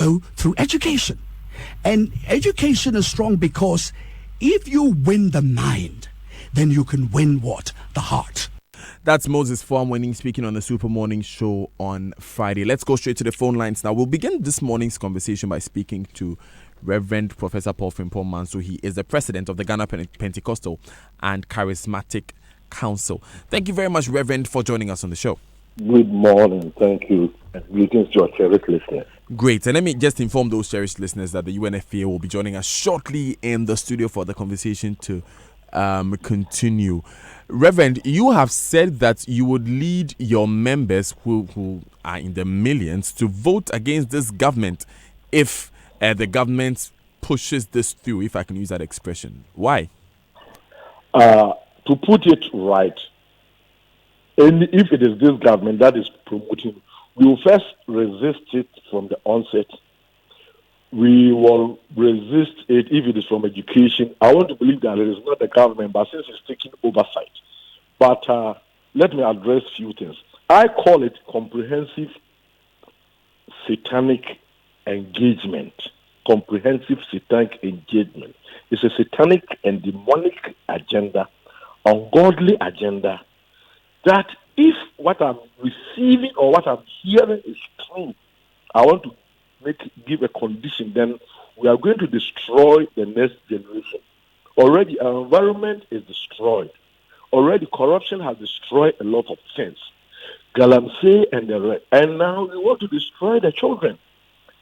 through education. And education is strong because if you win the mind, then you can win what? The heart. That's Moses Fuamwening speaking on the Super Morning Show on Friday. Let's go straight to the phone lines now. We'll begin this morning's conversation by speaking to Reverend Professor Paul Frimpong Manso. He is the president of the Ghana Pentecostal and Charismatic Council. Thank you very much, Reverend, for joining us on the show. Good morning. Thank you. And greetings to our cherished listeners. Great. And let me just inform those cherished listeners that the UNFPA will be joining us shortly in the studio for the conversation to continue. Reverend, you have said that you would lead your members who are in the millions to vote against this government if the government pushes this through, if I can use that expression. Why? To put it right, and if it is this government that is promoting, we will first resist it from the onset. We will resist it if it is from education. I want to believe that it is not the government, but since it's taking oversight. But let me address a few things. I call it comprehensive satanic engagement. Comprehensive satanic engagement. It's a satanic and demonic agenda, ungodly agenda, that if what I'm receiving or what I'm hearing is true, I want to give a condition, then we are going to destroy the next generation. Already our environment is destroyed. Already corruption has destroyed a lot of things. Galamsey and the rest. And now we want to destroy the children.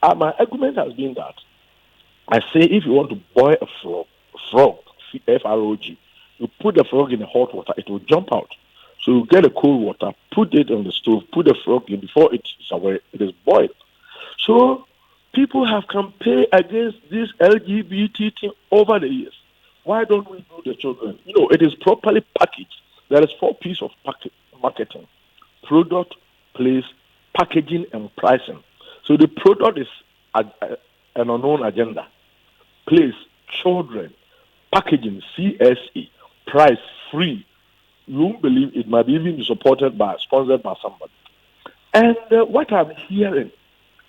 My argument has been that I say if you want to boil a frog, F-R-O-G, you put the frog in the hot water, it will jump out. So you get a cold water, put it on the stove, put the frog in before it is away, it is boiled. So people have campaigned against this LGBT thing over the years. Why don't we do the children? It is properly packaged. There is 4 pieces of marketing: product, place, packaging, and pricing. So the product is an unknown agenda. Place, children, packaging, CSE, price, free. You won't believe it might even be sponsored by somebody. And what I'm hearing,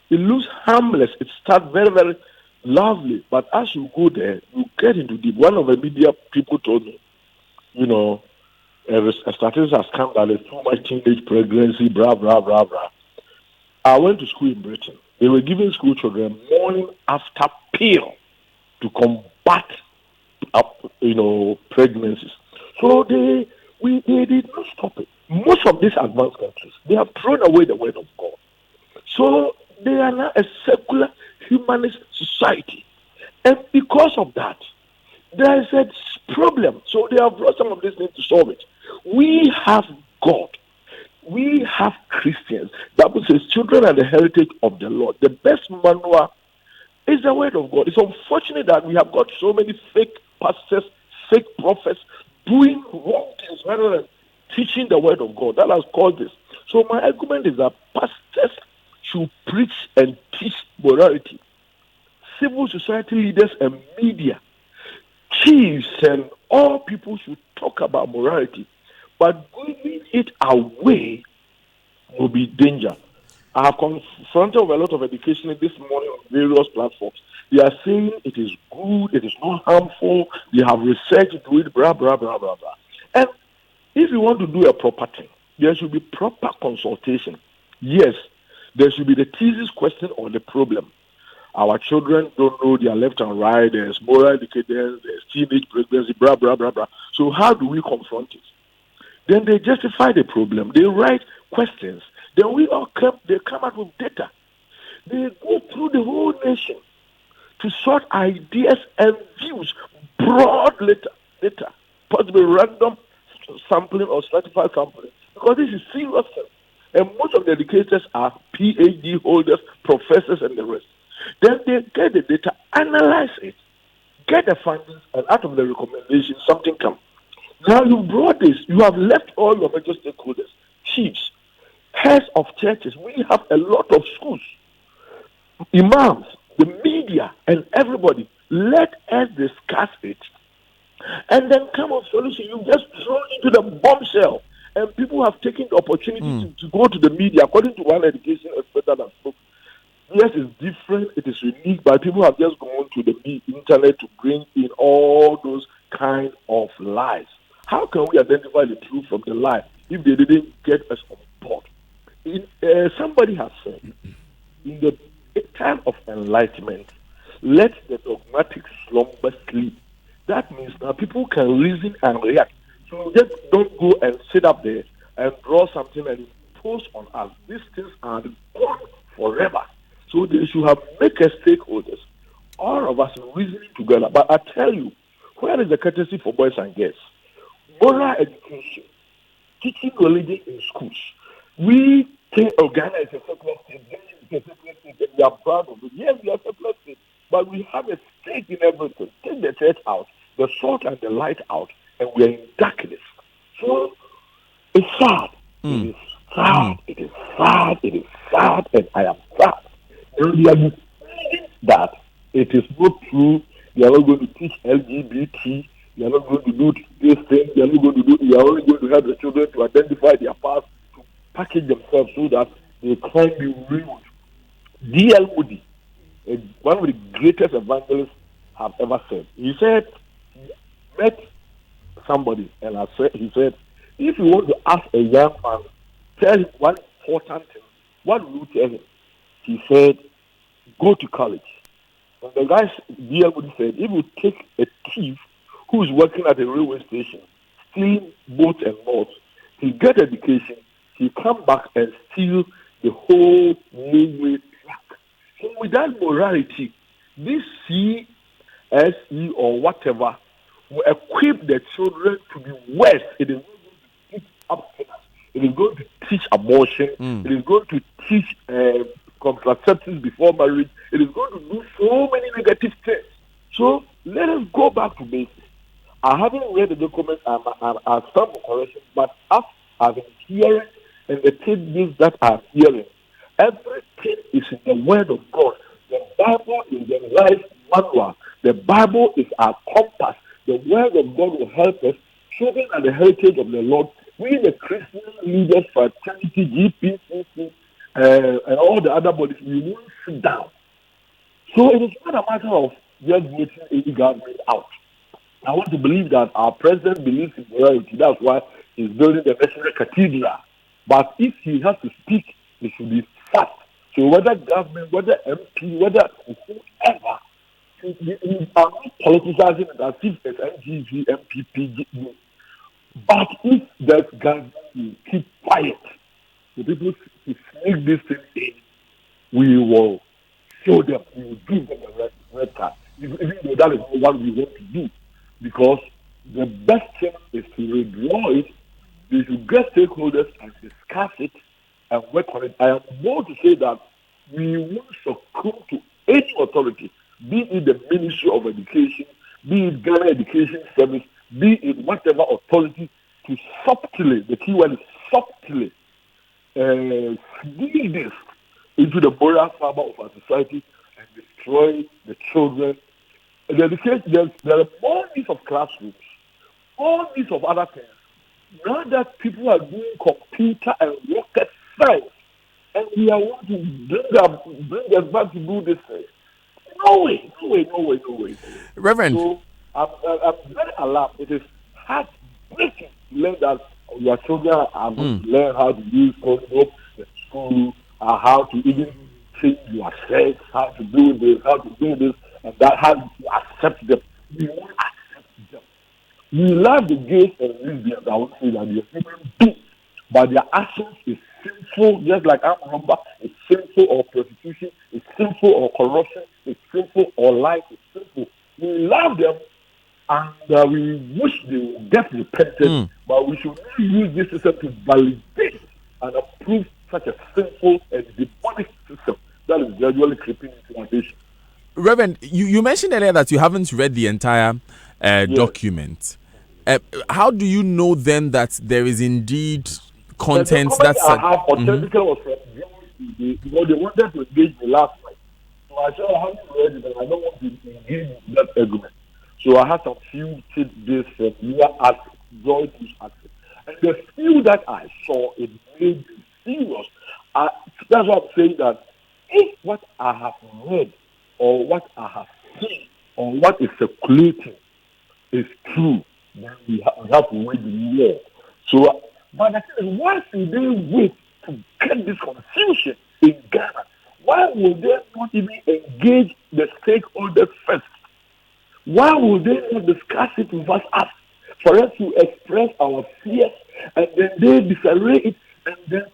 it looks harmless. It starts very, very lovely. But as you go there, you get into deep. One of the media people told me, a statistic has come that there's too much teenage pregnancy, blah, blah, blah, blah. I went to school in Britain. They were giving school children morning after pill to combat pregnancies. So they did not stop it. Most of these advanced countries, they have thrown away the word of God. So they are now a secular humanist society. And because of that, there is a problem. So they have brought some of these things to solve it. We have God. We have Christians. The Bible says children are the heritage of the Lord. The best manual is the word of God. It's unfortunate that we have got so many fake pastors, fake prophets doing wrong things rather than teaching the word of God. That has caused this. So my argument is that pastors should preach and teach morality. Civil society leaders and media, chiefs and all people should talk about morality. But giving it away will be danger. I have confronted with a lot of education this morning on various platforms. They are saying it is good, it is not harmful, they have researched into it, blah, blah, blah, blah, blah. And if you want to do a proper thing, there should be proper consultation. Yes, there should be the thesis question or the problem. Our children don't know their left and right, there's moral decadence, there's teenage pregnancy, blah, blah, blah, blah. So how do we confront it? Then they justify the problem. They write questions. Then they come out with data. They go through the whole nation to sort ideas and views, broad data, possibly random sampling or stratified sampling, because this is serious thing. And most of the educators are PhD holders, professors, and the rest. Then they get the data, analyze it, get the findings, and out of the recommendations, something comes. Now you brought this, you have left all your major stakeholders, chiefs, heads of churches. We have a lot of schools, imams, the media, and everybody. Let us discuss it and then come up with solution. You just throw into the bombshell, and people have taken the opportunity to go to the media. According to one education expert that I spoke, Yes, it's different, it is unique, but people have just gone to the internet to bring in all those kind of lies. How can we identify the truth from the lie if they didn't get us on board? Somebody has said, in the time of enlightenment, let the dogmatic slumber sleep. That means now people can reason and react. So just don't go and sit up there and draw something and impose on us. These things are gone forever. So they should have make us stakeholders, all of us reasoning together. But I tell you, where is the courtesy for boys and girls? Moral education, teaching religion in schools. We think Ghana is a secular state, Ghana is a secular state, and we are proud of it. Yes, we are a secular state, but we have a stake in everything. Take the church out, the salt and the light out, and we are in darkness. So it's sad. It is sad. It is sad. It is sad, and I am sad. And we are deciding that it is not true. We are not going to teach LGBT. We are not going to do this thing. We are not going to do. We are only going to help the children to identify their past, to package themselves so that they can be real. D.L. Moody, one of the greatest evangelists have ever said. He said, he met somebody, and he said, if you want to ask a young man, tell him one important thing, what will you tell him? He said, go to college. And the guy, D.L. Moody said, if you take a thief who is working at a railway station, stealing boats and boats, he get education, he come back and steal the whole railway track. So without morality, this CSE or whatever will equip the children to be worse. It is not going to teach abstinence. It is going to teach abortion. It is going to teach contraceptives before marriage. It is going to do so many negative things. So let us go back to basics. I haven't read the document. I'm some correction, but as I've been hearing and the things that I'm hearing, everything is in the Word of God. The Bible is the life manual. The Bible is our compass. The Word of God will help us. Children are the heritage of the Lord. We, the Christian leaders, fraternity, GPCC, and all the other bodies, we won't sit down. So it is not a matter of just voting any government out. I want to believe that our president believes in morality. That's why he's building the national cathedral. But if he has to speak, it should be fast. So whether government, whether MP, whether whoever, we are not politicizing it as if it's NGV, MPP. But if that government will keep quiet, the people to sneak this thing in, we will show them, we will give them a red card. Even though that is not what we want to do. Because the best thing is to redraw it. We should get stakeholders and discuss it and work on it. I am more to say that we won't succumb to any authority, be it the Ministry of Education, be it Ghana Education Service, be it whatever authority, to subtly, the key word is subtly, sneak this into the moral fiber of our society and destroy the children. The education, there are all these of classrooms, all these of other things. Now that people are doing computer and rocket science, and we are want to bring us back to do this thing. No way. Reverend. So I'm very alarmed. It is heartbreaking to learn that your children are going to learn how to use condom in school, how to even change your sex, how to do this, and that how to accept them. We won't accept them. We love the gays and lesbians. I would say that they are human beings, but their actions is sinful, just like armed robber, it's sinful, or prostitution, it's sinful, or corruption, it's sinful, or life, it's sinful. We love them, and we wish they would get repented, but we should not use this system to validate and approve such a sinful and demonic system that is gradually creeping into our nation. Reverend, you mentioned earlier that you haven't read the entire document. How do you know then that there is indeed content that's... I have authentically was from because they wanted to engage me last night. So I said I haven't read it and I don't want to engage in that argument. So I had some few tidbits from your access, Joyce's access. And the few that I saw, it made me serious. That's why I'm saying that if what I have read or what I have seen or what is circulating is true, then we have to wait more. So, but the thing is, why should they wait to get this confusion in Ghana? Why would they not even engage the stakeholders first? Why would they not discuss it with us for us to express our fears and then they disarray it and then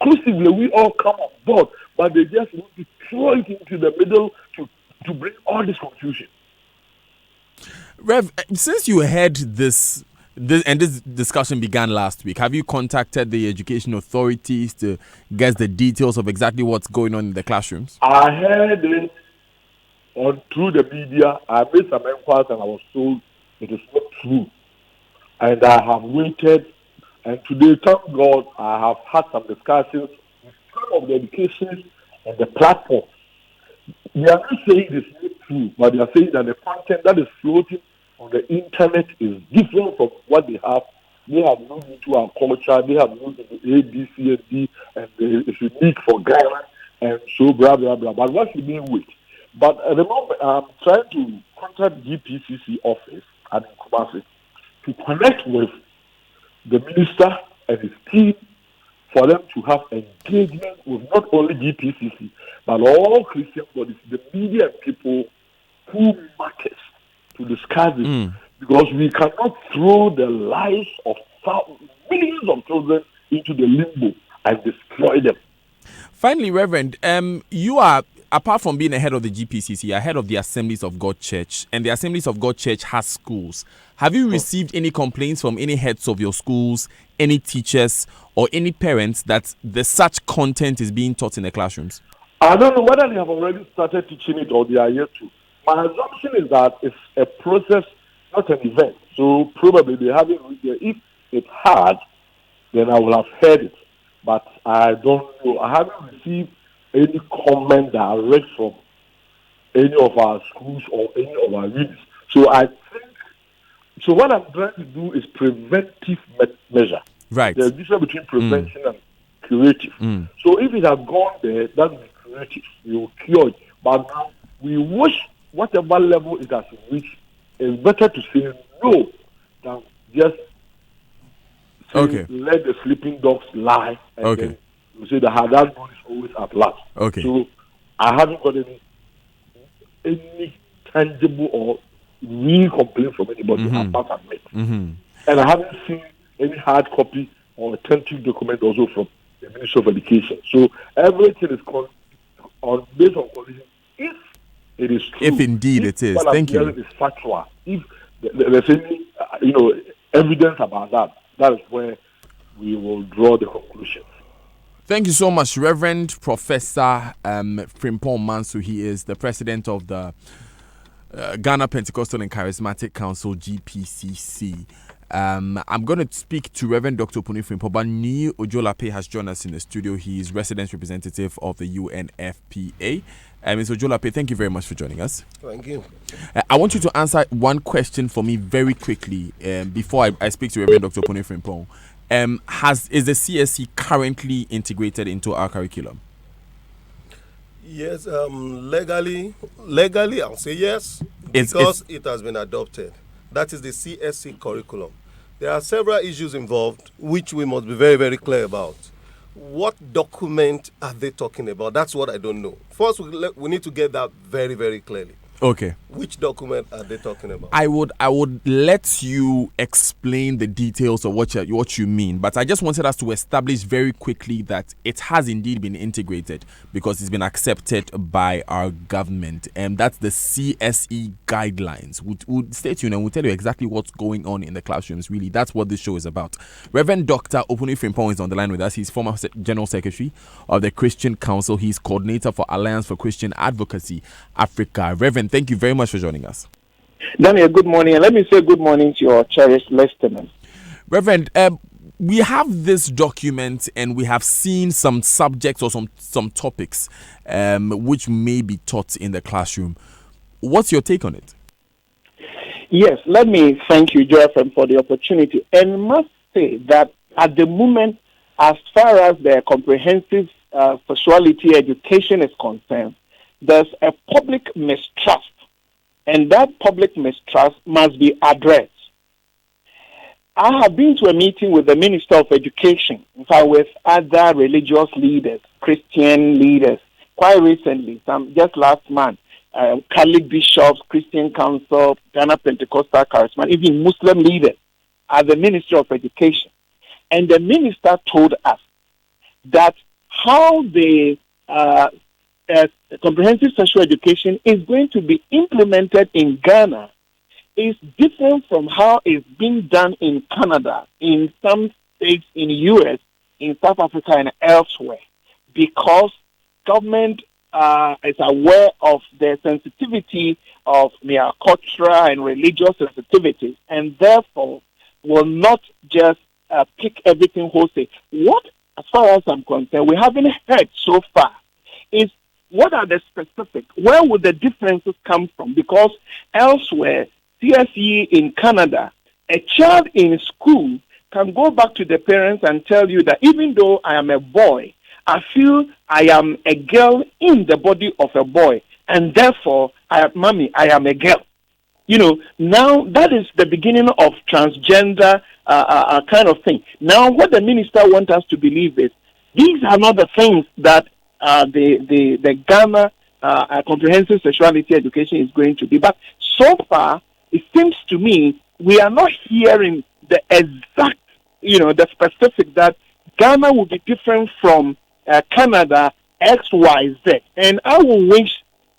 conclusively we all come on board, but they just want to throw it into the middle to bring all this confusion. Rev, since you heard this and this discussion began last week, have you contacted the education authorities to get the details of exactly what's going on in the classrooms? I heard it through the media. I made some inquiries and I was told it is not true. And I have waited, and today, thank God, I have had some discussions with some of the education and the platforms. They are not saying it is not true, but they are saying that the content that is floating on the internet is different from what they have. They have moved into our culture, they have moved into A, B, C, and D, and it's unique for Ghana, and so blah, blah, blah. But what should we wait? But at the moment, I'm trying to contact GPCC office and in Kumasi to connect with the minister and his team for them to have engagement with not only GPCC, but all Christian bodies, the media and people who matters to discuss this. Because we cannot throw the lives of millions of children into the limbo and destroy them. Finally, Reverend, you are, apart from being a head of the GPCC, a head of the Assemblies of God Church, and the Assemblies of God Church has schools. Have you received any complaints from any heads of your schools, any teachers, or any parents that such content is being taught in the classrooms? I don't know whether they have already started teaching it or they are yet to. My assumption is that it's a process, not an event. So probably they haven't reached there. If it had, then I will have heard it. But I don't know. I haven't received any comment direct from any of our schools or any of our units. So I think, so what I'm trying to do is preventive measure. Right. There's a difference between prevention and curative. So if it has gone there, that is curative. We will cure it. But now we wish whatever level it has reached, it's better to say no than just say, let the sleeping dogs lie. And then you say the hard one is always at last. So I haven't got any tangible or real complaint from anybody apart from me. And I haven't seen any hard copy or authentic document also from the Ministry of Education. So everything is based on condition. If it is true, if indeed it is, thank you. Is factual. If there's any evidence about that, that is where we will draw the conclusion. Thank you so much, Reverend Professor Frimpong Mansu. He is the president of the Ghana Pentecostal and Charismatic Council, GPCC. I'm going to speak to Reverend Dr. Opuni Frimpong, but Nii Ojolape has joined us in the studio. He is resident representative of the UNFPA. Mr. Ojolape, thank you very much for joining us. Thank you. I want you to answer one question for me very quickly before I speak to Reverend Dr. Opuni Frimpong. Is the CSC currently integrated into our curriculum? Yes, legally, I'll say yes, because it has been adopted. That is the CSC curriculum. There are several issues involved, which we must be very, very clear about. What document are they talking about? That's what I don't know. First, we need to get that very, very clearly. Okay. Which document are they talking about? I would let you explain the details of what you mean, but I just wanted us to establish very quickly that it has indeed been integrated because it's been accepted by our government, and that's the CSE guidelines. We'll stay tuned and we'll tell you exactly what's going on in the classrooms. Really, that's what this show is about. Reverend Dr. Opuni Frimpong is on the line with us. He's former General Secretary of the Christian Council. He's coordinator for Alliance for Christian Advocacy Africa. Reverend, thank you very much for joining us. Daniel, good morning. And let me say good morning to your cherished listeners. Reverend, we have this document and we have seen some subjects or some topics which may be taught in the classroom. What's your take on it? Yes, let me thank you, Joachim, for the opportunity. And must say that at the moment, as far as the comprehensive sexuality education is concerned, there's a public mistrust, and that public mistrust must be addressed. I have been to a meeting with the Minister of Education, in fact, with other religious leaders, Christian leaders, quite recently, just last month, Catholic bishops, Christian Council, Ghana Pentecostal Charismatic, even Muslim leaders at the Ministry of Education. And the minister told us that how the comprehensive sexual education is going to be implemented in Ghana is different from how it's being done in Canada, in some states in the U.S., in South Africa, and elsewhere, because government is aware of the sensitivity of their cultural and religious sensitivities, and therefore will not just pick everything wholesale. What, as far as I'm concerned, we haven't heard so far is what are the specifics? Where would the differences come from? Because elsewhere, CSE in Canada, a child in school can go back to the parents and tell you that even though I am a boy, I feel I am a girl in the body of a boy, and therefore, mommy, I am a girl. Now that is the beginning of transgender kind of thing. Now, what the minister wants us to believe is these are not the things that the Ghana comprehensive sexuality education is going to be. But so far, it seems to me we are not hearing the exact, the specific that Ghana will be different from Canada X, Y, Z. And I will wish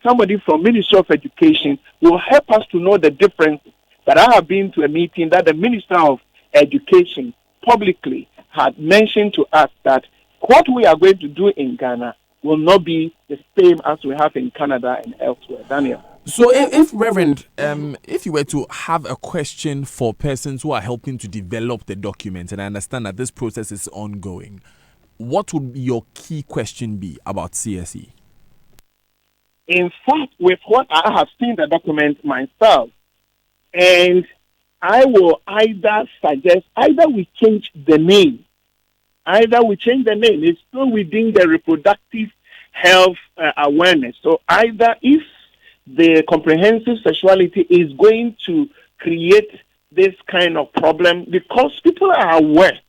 somebody from Ministry of Education will help us to know the difference. But I have been to a meeting that the Minister of Education publicly had mentioned to us that what we are going to do in Ghana will not be the same as we have in Canada and elsewhere. Daniel. So, if Reverend, if you were to have a question for persons who are helping to develop the document, and I understand that this process is ongoing, what would your key question be about CSE? In fact, with what I have seen the document myself, and I will either suggest, either we change the name. It's still within the reproductive health awareness. So either if the comprehensive sexuality is going to create this kind of problem, because people are aware,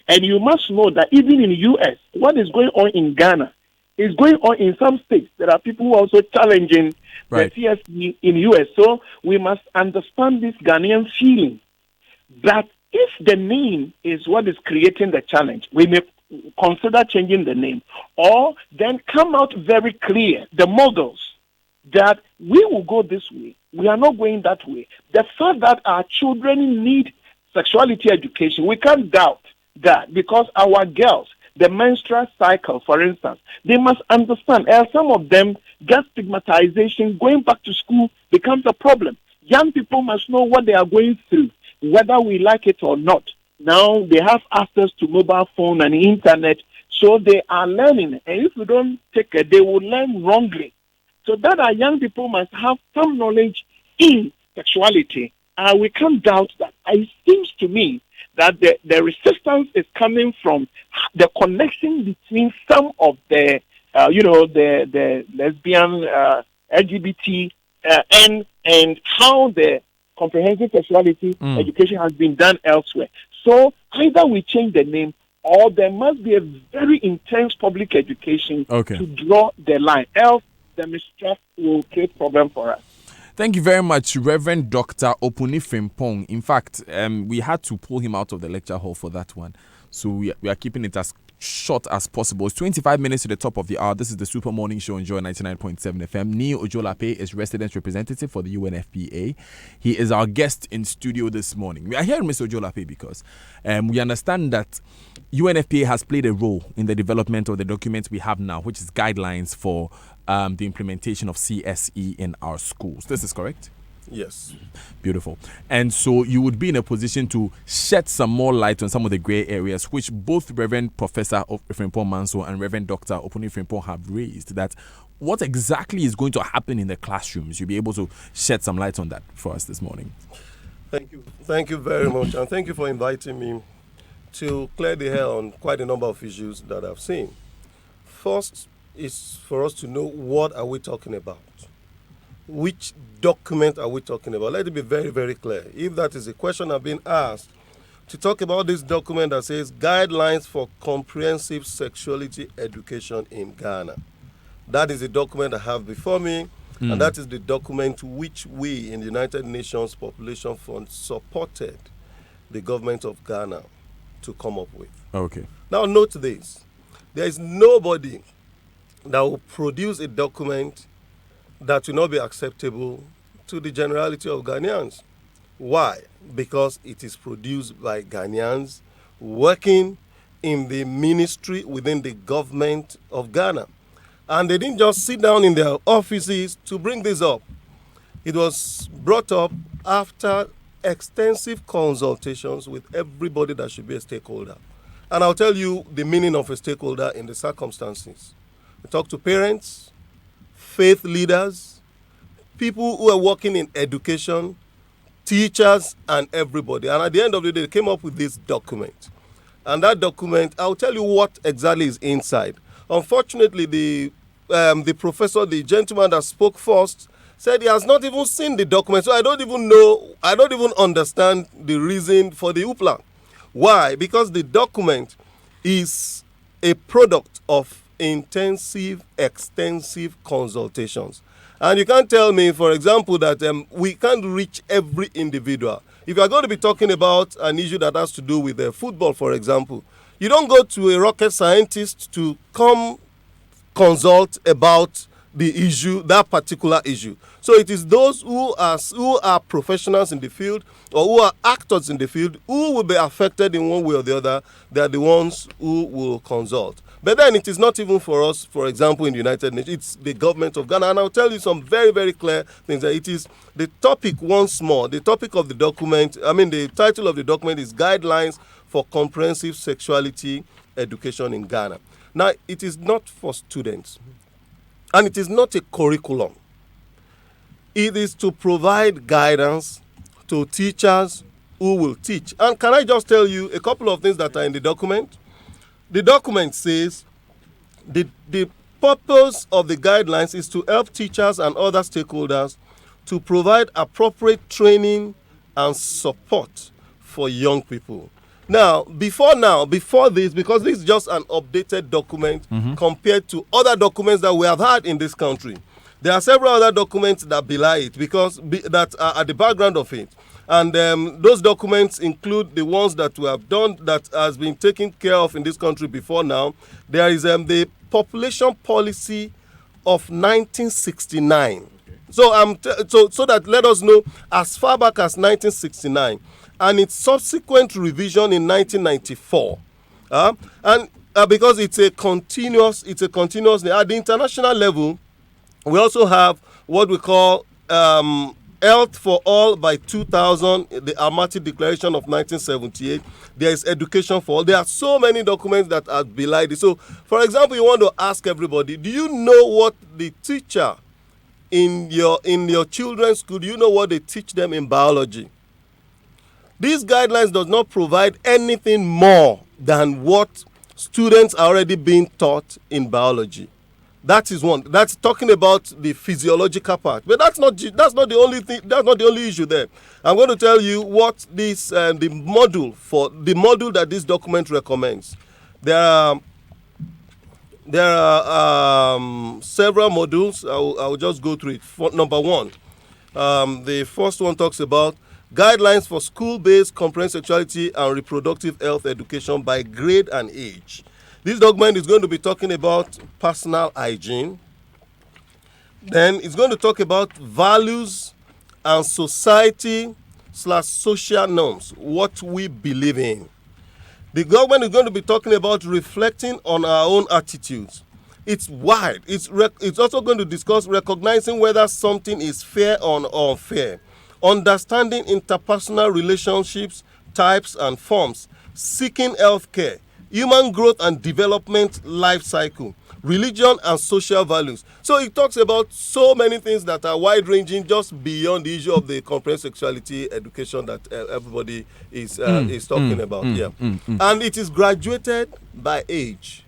and you must know that even in the U.S., what is going on in Ghana is going on in some states. There are people who are also challenging the CSE in the U.S. So we must understand this Ghanaian feeling that if the name is what is creating the challenge, we may consider changing the name, or then come out very clear, the models, that we will go this way. We are not going that way. The fact that our children need sexuality education, we can't doubt that, because our girls, the menstrual cycle, for instance, they must understand. Some of them get stigmatization. Going back to school becomes a problem. Young people must know what they are going through, whether we like it or not. Now they have access to mobile phone and internet, so they are learning. And if we don't take it, they will learn wrongly. So that our young people must have some knowledge in sexuality. We can't doubt that. It seems to me that the resistance is coming from the connection between some of the, the lesbian, LGBT, and how the comprehensive sexuality education has been done elsewhere. So either we change the name, or there must be a very intense public education to draw the line. Else, the mistrust will create problem for us. Thank you very much, Reverend Dr. Opuni Frimpong. In fact, we had to pull him out of the lecture hall for that one. So we are keeping it as short as possible. It's 25 minutes to the top of the hour. This is the Super Morning Show on Joy 99.7 FM. Neo Ojolape is resident representative for the UNFPA. He is our guest in studio this morning. We are here, Mr. Ojolape, because we understand that UNFPA has played a role in the development of the documents we have now, which is guidelines for the implementation of CSE in our schools. This is correct? Yes. Beautiful. And so you would be in a position to shed some more light on some of the grey areas, which both Reverend Professor Frimpong Manso and Reverend Dr. Opuni Frimpong have raised, that what exactly is going to happen in the classrooms. You'll be able to shed some light on that for us this morning. Thank you. Thank you very much. And thank you for inviting me to clear the air on quite a number of issues that I've seen. First is for us to know what are we talking about. Which document are we talking about? Let it be very, very clear. If that is a question I've been asked, to talk about this document that says Guidelines for Comprehensive Sexuality Education in Ghana. That is the document I have before me, and that is the document which we in the United Nations Population Fund supported the government of Ghana to come up with. Okay. Now note this. There is nobody that will produce a document that will not be acceptable to the generality of Ghanaians. Why? Because it is produced by Ghanaians working in the ministry within the government of Ghana. And they didn't just sit down in their offices to bring this up. It was brought up after extensive consultations with everybody that should be a stakeholder. And I'll tell you the meaning of a stakeholder in the circumstances. We talk to parents, faith leaders, people who are working in education, teachers, and everybody. And at the end of the day, they came up with this document. And that document, I'll tell you what exactly is inside. Unfortunately, the professor, the gentleman that spoke first, said he has not even seen the document. So I don't even understand the reason for the hoopla. Why? Because the document is a product of intensive, extensive consultations. And you can't tell me, for example, that we can't reach every individual. If you are going to be talking about an issue that has to do with football, for example, you don't go to a rocket scientist to come consult about the issue, that particular issue. So it is those who are professionals in the field or who are actors in the field who will be affected in one way or the other. They are the ones who will consult. But then it is not even for us, for example, in the United Nations, it's the government of Ghana. And I'll tell you some very, very clear things. That it is the topic once more, the topic of the document, the title of the document is Guidelines for Comprehensive Sexuality Education in Ghana. Now, it is not for students, and it is not a curriculum. It is to provide guidance to teachers who will teach. And can I just tell you a couple of things that are in the document? The document says the purpose of the guidelines is to help teachers and other stakeholders to provide appropriate training and support for young people. Now, before this, because this is just an updated document compared to other documents that we have had in this country, there are several other documents that belie it that are at the background of it. And those documents include the ones that we have done that has been taken care of in this country before now. There is the population policy of 1969. So so that let us know as far back as 1969 and its subsequent revision in 1994. And because it's a continuous at the international level, we also have what we call Health for All by 2000, the Almaty Declaration of 1978. There is Education for All. There are so many documents that are belied it. So, for example, you want to ask everybody, do you know what the teacher in your children's school, do you know what they teach them in biology? These guidelines does not provide anything more than what students are already being taught in biology. That is one. That's talking about the physiological part. But that's not the only thing. That's not the only issue there. I'm going to tell you what this the module that this document recommends. There are several modules. I will just go through it. Number one, the first one talks about guidelines for school-based comprehensive sexuality and reproductive health education by grade and age. This document is going to be talking about personal hygiene. Then it's going to talk about values and society/social norms, what we believe in. The government is going to be talking about reflecting on our own attitudes. It's wide. It's also going to discuss recognizing whether something is fair or unfair, understanding interpersonal relationships, types and forms, seeking health care, human growth and development life cycle, religion and social values. So it talks about so many things that are wide-ranging, just beyond the issue of the comprehensive sexuality education that everybody is talking about. And it is graduated by age.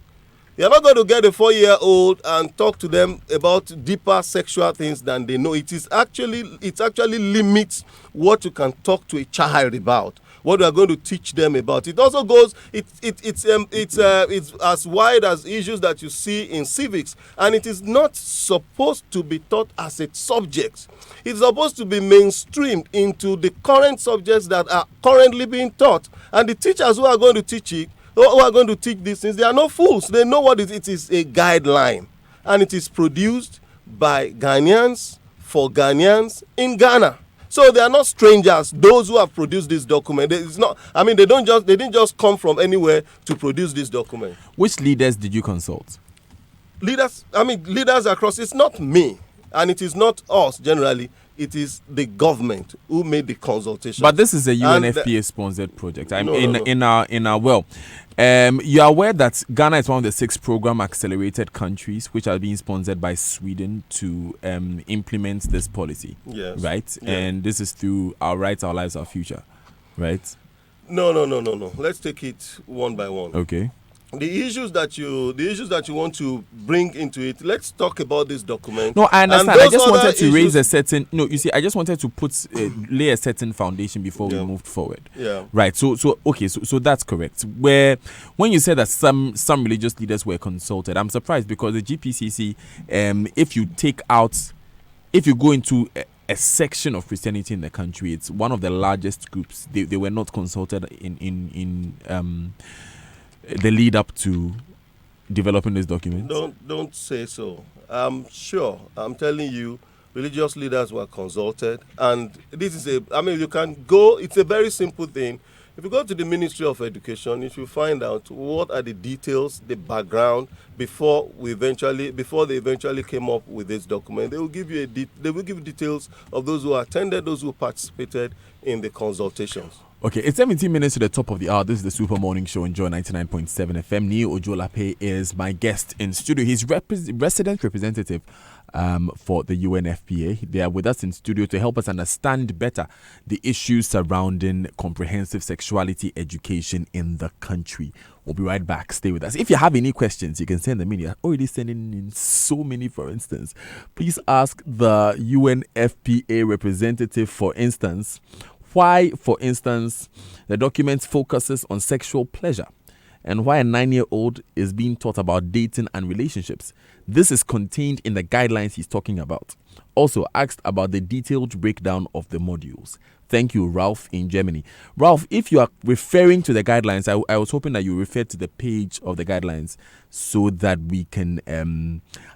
You're not going to get a 4-year-old and talk to them about deeper sexual things than they know. It actually limits what you can talk to a child about, what we are going to teach them about. It also goes, it's as wide as issues that you see in civics, and it is not supposed to be taught as a subject. It's supposed to be mainstreamed into the current subjects that are currently being taught, and the teachers who are going to teach it, who are going to teach these things, they are not fools. They know what it is a guideline, and it is produced by Ghanaians for Ghanaians in Ghana. So they are not strangers. Those who have produced this document, it's not. I mean, they didn't just come from anywhere to produce this document. Which leaders did you consult? Leaders across. It's not me, and it is not us generally. It is the government who made the consultation. But this is a UNFPA sponsored project. You are aware that Ghana is one of the 6 program accelerated countries which are being sponsored by Sweden to implement this policy. Yes. Right? Yeah. And this is through Our Rights, Our Lives, Our Future. Right? No. Let's take it one by one. Okay. The issues that you want to bring into it. Let's talk about this document. No, I understand. I just wanted to raise a certain. No, you see, I just wanted to lay a certain foundation before we moved forward. Yeah. Right. So that's correct. When you said that some religious leaders were consulted, I'm surprised because the GPCC, if you go into a section of Christianity in the country, it's one of the largest groups. They were not consulted in the lead up to developing this document? Don't say so. I'm sure. I'm telling you, religious leaders were consulted, and this is you can go. It's a very simple thing. If you go to the Ministry of Education, you should find out what are the details, the background before they eventually came up with this document. They will give you details of those who attended, those who participated in the consultations. Okay, it's 17 minutes to the top of the hour. This is the Super Morning Show on Joy 99.7 FM. Neo Ojolape is my guest in studio. He's resident representative for the UNFPA. They are with us in studio to help us understand better the issues surrounding comprehensive sexuality education in the country. We'll be right back. Stay with us. If you have any questions, you can send them in. You're already sending in so many, for instance. Please ask the UNFPA representative, for instance, why, for instance, the document focuses on sexual pleasure and why a 9-year-old is being taught about dating and relationships. This is contained in the guidelines he's talking about. Also asked about the detailed breakdown of the modules. Thank you, Ralph in Germany. Ralph, if you are referring to the guidelines, I was hoping that you refer to the page of the guidelines so that we can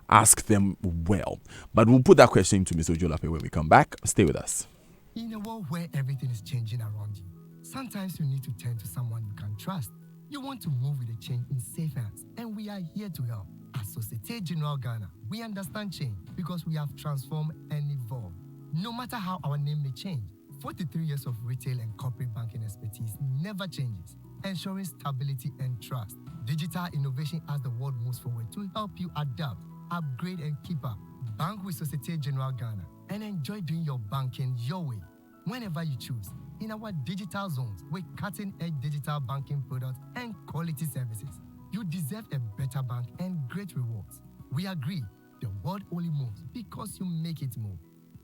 ask them well. But we'll put that question to Mr. Ojolape when we come back. Stay with us. In a world where everything is changing around you, sometimes you need to turn to someone you can trust. You want to move with a change in safe hands, and we are here to help. At Societe Generale Ghana, we understand change because we have transformed and evolved. No matter how our name may change, 43 years of retail and corporate banking expertise never changes, ensuring stability and trust. Digital innovation as the world moves forward to help you adapt, upgrade, and keep up. Bank with Societe Generale Ghana and enjoy doing your banking your way, whenever you choose, in our digital zones with cutting-edge digital banking products and quality services. You deserve a better bank and great rewards. We agree, the world only moves because you make it move.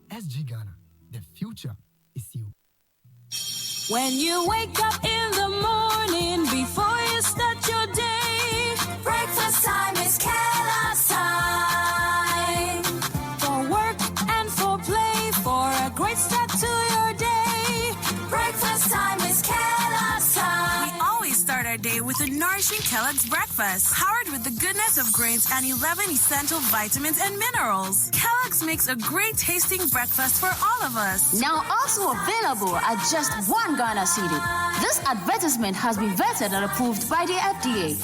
SG Ghana, the future is you. When you wake up in the morning, before you start your day, breakfast time is Kellogg's time. For work and for play, for a great start to your day, breakfast time is Kellogg's time. We always start our day with a nourishing Kellogg's breakfast, powered with the goodness of grains and 11 essential vitamins and minerals. Kellogg's makes a great tasting breakfast for all of us. Now also available at just $1 Ghana cedi. This advertisement has been vetted and approved by the FDA.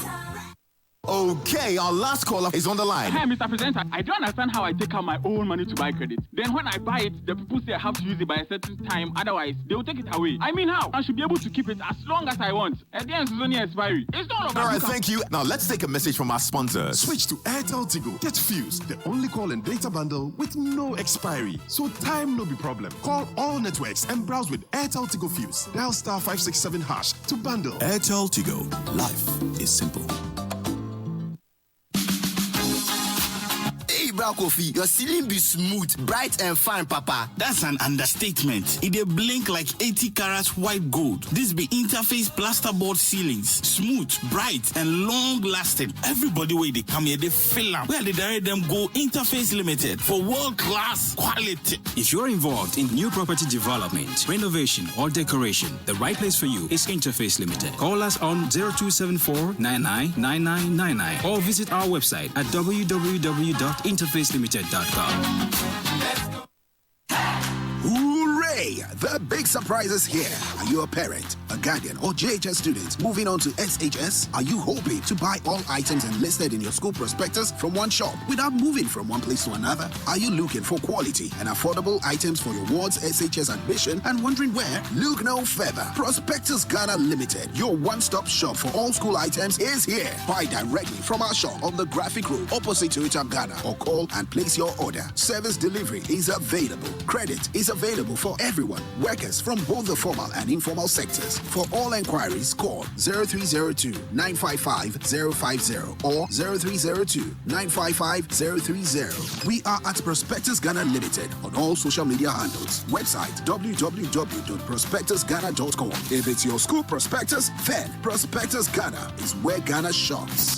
Okay, our last caller is on the line. Hey, Mr. Presenter, I don't understand how I take out my own money to buy credit. Then when I buy it, the people say I have to use it by a certain time, otherwise they will take it away. I mean, how? I should be able to keep it as long as I want. At the end, it's only expiry. It's not about. All right, thank you. Now let's take a message from our sponsors. Switch to Airtel Tigo. Get Fuse, the only call and data bundle with no expiry. So time no be problem. Call all networks and browse with Airtel Tigo Fuse. Dial *567# to bundle. Airtel Tigo. Life is simple. Kofi, your ceiling be smooth, bright and fine, Papa. That's an understatement. It dey blink like 80 carats white gold. This be Interface plasterboard ceilings. Smooth, bright, and long-lasting. Everybody where they come here, they feel am. Where they direct them go Interface Limited for world-class quality. If you're involved in new property development, renovation, or decoration, the right place for you is Interface Limited. Call us on 0274-999999 or visit our website at www.interfacelimited.com. Hooray! The big surprise is here. Are you a parent, a guardian, or JHS student moving on to SHS? Are you hoping to buy all items enlisted in your school prospectus from one shop without moving from one place to another? Are you looking for quality and affordable items for your ward's SHS admission and wondering where? Look no further. Prospectus Ghana Limited, your one-stop shop for all school items, is here. Buy directly from our shop on the Graphic Road opposite to Ghana, or call and place your order. Service delivery is available. Credit is available for everyone. Workers from both the formal and informal sectors. For all enquiries, call 0302-955-050 or 0302-955-030. We are at Prospectus Ghana Limited on all social media handles. Website www.prospectusghana.com. If it's your school prospectus, then Prospectus Ghana is where Ghana shops.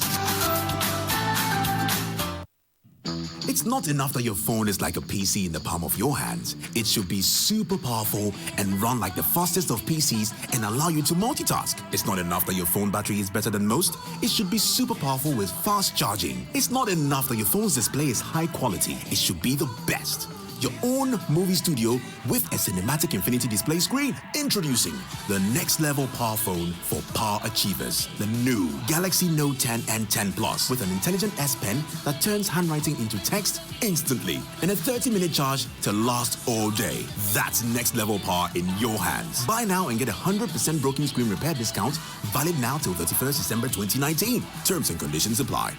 It's not enough that your phone is like a PC in the palm of your hands. It should be super powerful and run like the fastest of PCs and allow you to multitask. It's not enough that your phone battery is better than most. It should be super powerful with fast charging. It's not enough that your phone's display is high quality. It should be the best. Your own movie studio with a cinematic infinity display screen. Introducing the next level power phone for power achievers. The new Galaxy Note 10 and 10 Plus with an intelligent S Pen that turns handwriting into text instantly and a 30-minute charge to last all day. That's next level power in your hands. Buy now and get a 100% broken screen repair discount valid now till 31st December 2019. Terms and conditions apply.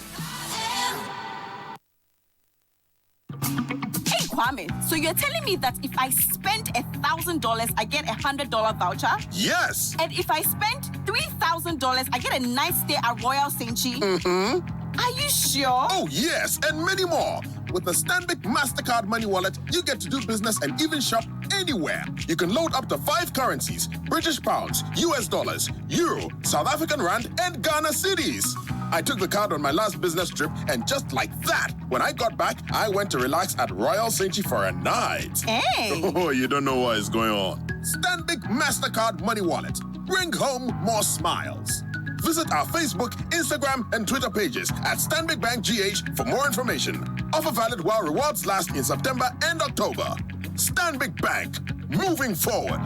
Kwame, so you're telling me that if I spend $1,000, I get $100 voucher? Yes. And if I spend $3,000, I get a nice stay at Royal Saint-Chi? Mm-hmm. Are you sure? Oh, yes, and many more. With the Stanbic MasterCard Money Wallet, you get to do business and even shop anywhere. You can load up to 5 currencies: British pounds, US dollars, euro, South African rand, and Ghana cedis. I took the card on my last business trip, and just like that, when I got back, I went to relax at Royal Saint-Chi for a night. Hey! Oh, you don't know what is going on. Stanbic MasterCard Money Wallet. Bring home more smiles. Visit our Facebook, Instagram, and Twitter pages at Stanbic Bank GH for more information. Offer valid while rewards last in September and October. Stanbic Bank, moving forward.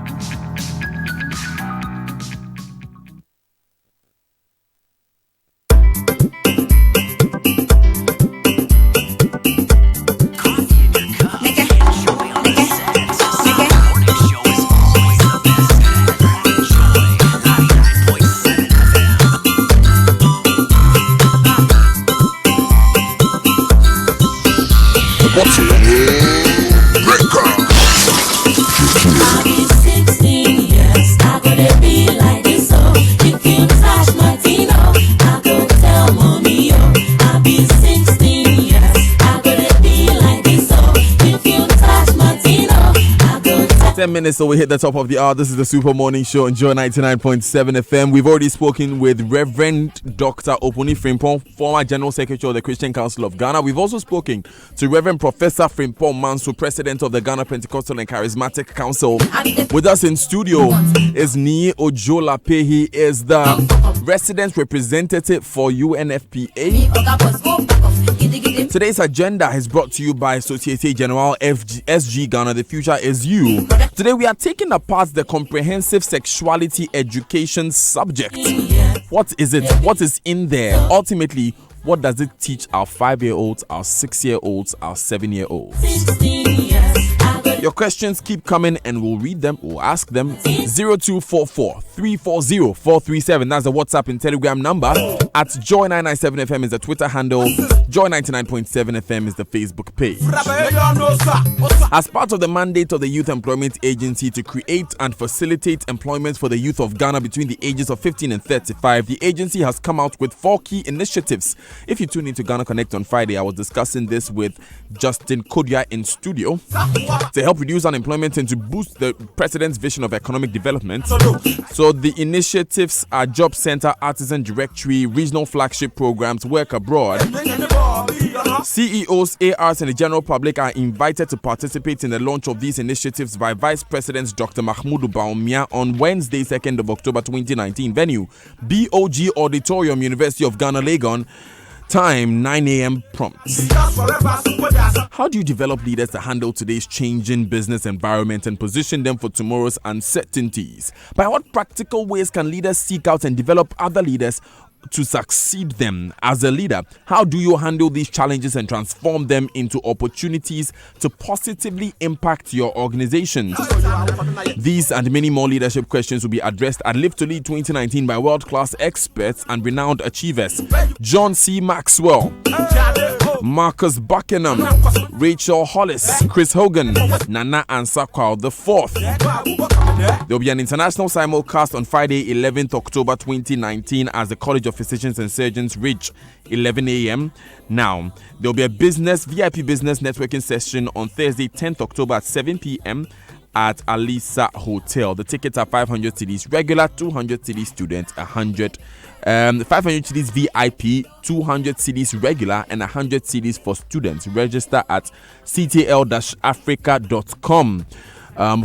I'll be 16 years, I could be like this, so you can touch my Tino. I could tell mommy, I'll be 16 years, I could be like this, so you can touch my Tino. I could 10 minutes so we hit the top of the hour. This is the Super Morning Show on Joy 99.7 FM. We've already spoken with Reverend Dr. Opuni Frimpong, former General Secretary of the Christian Council of Ghana. We've also spoken to Reverend Professor Frimpong Manso, President of the Ghana Pentecostal and Charismatic Council. With us in studio is Nii Ojolape. He is the resident representative for UNFPA. Today's agenda is brought to you by Societe Generale SG Ghana. The future is you. Today we are taking apart the comprehensive sexuality education subject. What is it? What is in there? Ultimately, what does it teach our 5-year-olds, our 6-year-olds, our 7-year-olds? 16 years, I could Your questions keep coming and we'll read them, we'll ask them. 0244 340 437. That's the WhatsApp and Telegram number. At Joy997 FM is the Twitter handle. Joy99.7 FM is the Facebook page. As part of the mandate of the Youth Employment Agency to create and facilitate employment for the youth of Ghana between the ages of 15 and 35, the agency has come out with 4 key initiatives. If you tune into Ghana Connect on Friday, I was discussing this with Justin Kodia in studio to help reduce unemployment and to boost the president's vision of economic development. So the initiatives are Job Center, Artisan Directory, regional flagship programs, work abroad. CEOs, ARs, and the general public are invited to participate in the launch of these initiatives by Vice President Dr. Mahmoud Baumia on Wednesday, 2nd of October 2019. Venue, BOG Auditorium, University of Ghana, Legon. Time 9 a.m. prompt. How do you develop leaders to handle today's changing business environment and position them for tomorrow's uncertainties? By what practical ways can leaders seek out and develop other leaders to succeed them? As a leader, how do you handle these challenges and transform them into opportunities to positively impact your organizations? These and many more leadership questions will be addressed at Live to Lead 2019 by world-class experts and renowned achievers. John C. Maxwell, Marcus Buckingham, Rachel Hollis, Chris Hogan, Nana Ansakwa IV. There will be an international simulcast on Friday, 11th October 2019 as the College of Physicians and Surgeons reach 11 a.m. Now, there will be a VIP business networking session on Thursday, 10th October at 7 p.m. at Alisa Hotel. The tickets are 500 cedis regular, 200 cedis students, 500 cedis VIP, 200 cedis regular, and 100 cedis for students. Register at ctl-africa.com.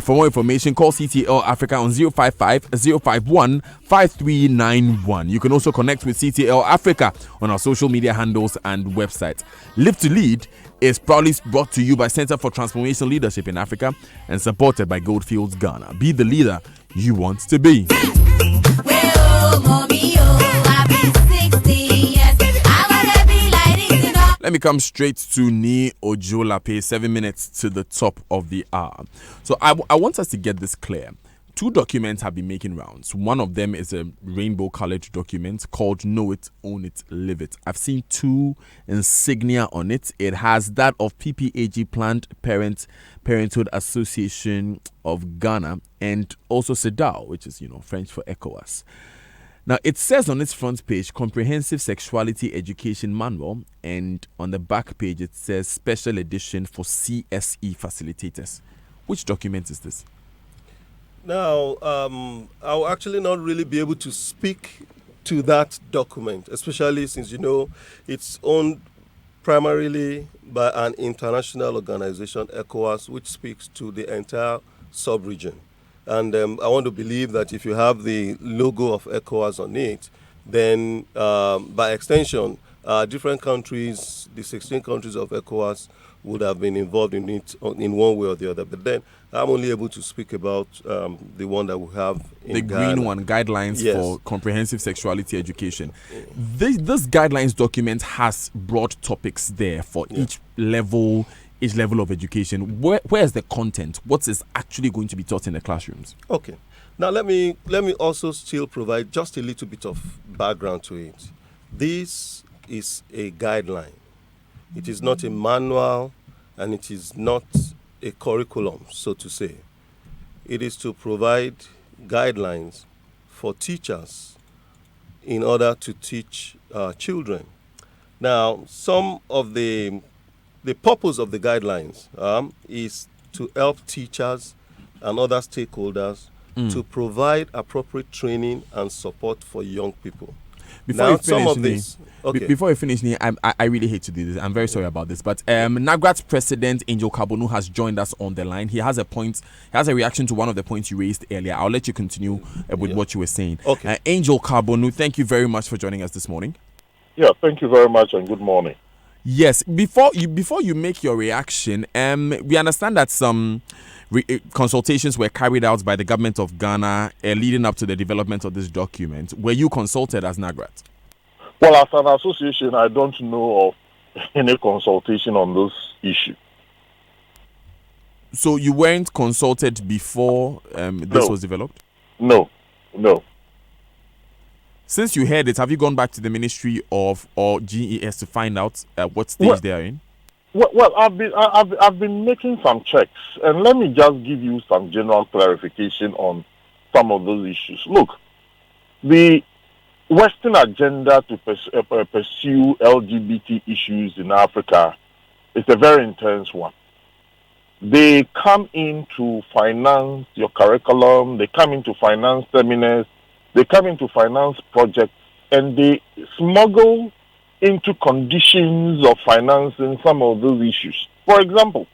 For more information, call CTL Africa on 055-051-5391. You can also connect with CTL Africa on our social media handles and website. Live to Lead is proudly brought to you by Center for Transformational Leadership in Africa and supported by Goldfields Ghana. Be the leader you want to be. Let me come straight to Ni Ojolape, 7 minutes to the top of the hour. So I want us to get this clear. 2 documents have been making rounds. One of them is a rainbow-colored document called Know It, Own It, Live It. I've seen 2 insignia on it. It has that of PPAG, Planned Parenthood Association of Ghana, and also CEDAW, which is, French for ECOWAS. Now, it says on its front page, Comprehensive Sexuality Education Manual, and on the back page, it says Special Edition for CSE Facilitators. Which document is this? Now, I'll actually not really be able to speak to that document, especially since, it's owned primarily by an international organization, ECOWAS, which speaks to the entire sub-region. And I want to believe that if you have the logo of ECOWAS on it, then by extension, different countries, the 16 countries of ECOWAS, would have been involved in it in one way or the other. But then I'm only able to speak about the one that we have in the Ghana. green one, Guidelines for Comprehensive Sexuality Education. This guidelines document has broad topics there for each level of education. Where is the content? What is actually going to be taught in the classrooms? Okay. Now let me also still provide just a little bit of background to it. This is a guideline. It is not a manual and it is not a curriculum, so to say. It is to provide guidelines for teachers in order to teach children. Now, some of the purpose of the guidelines is to help teachers and other stakeholders to provide appropriate training and support for young people. Before you finish, I really hate to do this. I'm very sorry about this, but NAGRAT's president Angel Kabonu has joined us on the line. He has a reaction to one of the points you raised earlier. I'll let you continue with what you were saying. Okay. Angel Kabonu, thank you very much for joining us this morning. Yeah, thank you very much and good morning. Yes, before you make your reaction, we understand that some consultations were carried out by the government of Ghana leading up to the development of this document. Were you consulted as NAGRAT? Well, as an association, I don't know of any consultation on this issue. So you weren't consulted before this was developed? No. Since you heard it, have you gone back to the Ministry of or GES to find out what stage they are in? Well, I've been making some checks, and let me just give you some general clarification on some of those issues. Look, the Western agenda to pursue LGBT issues in Africa is a very intense one. They come in to finance your curriculum, they come in to finance seminars, they come in to finance projects, and they smuggle into conditions of financing some of those issues. For example,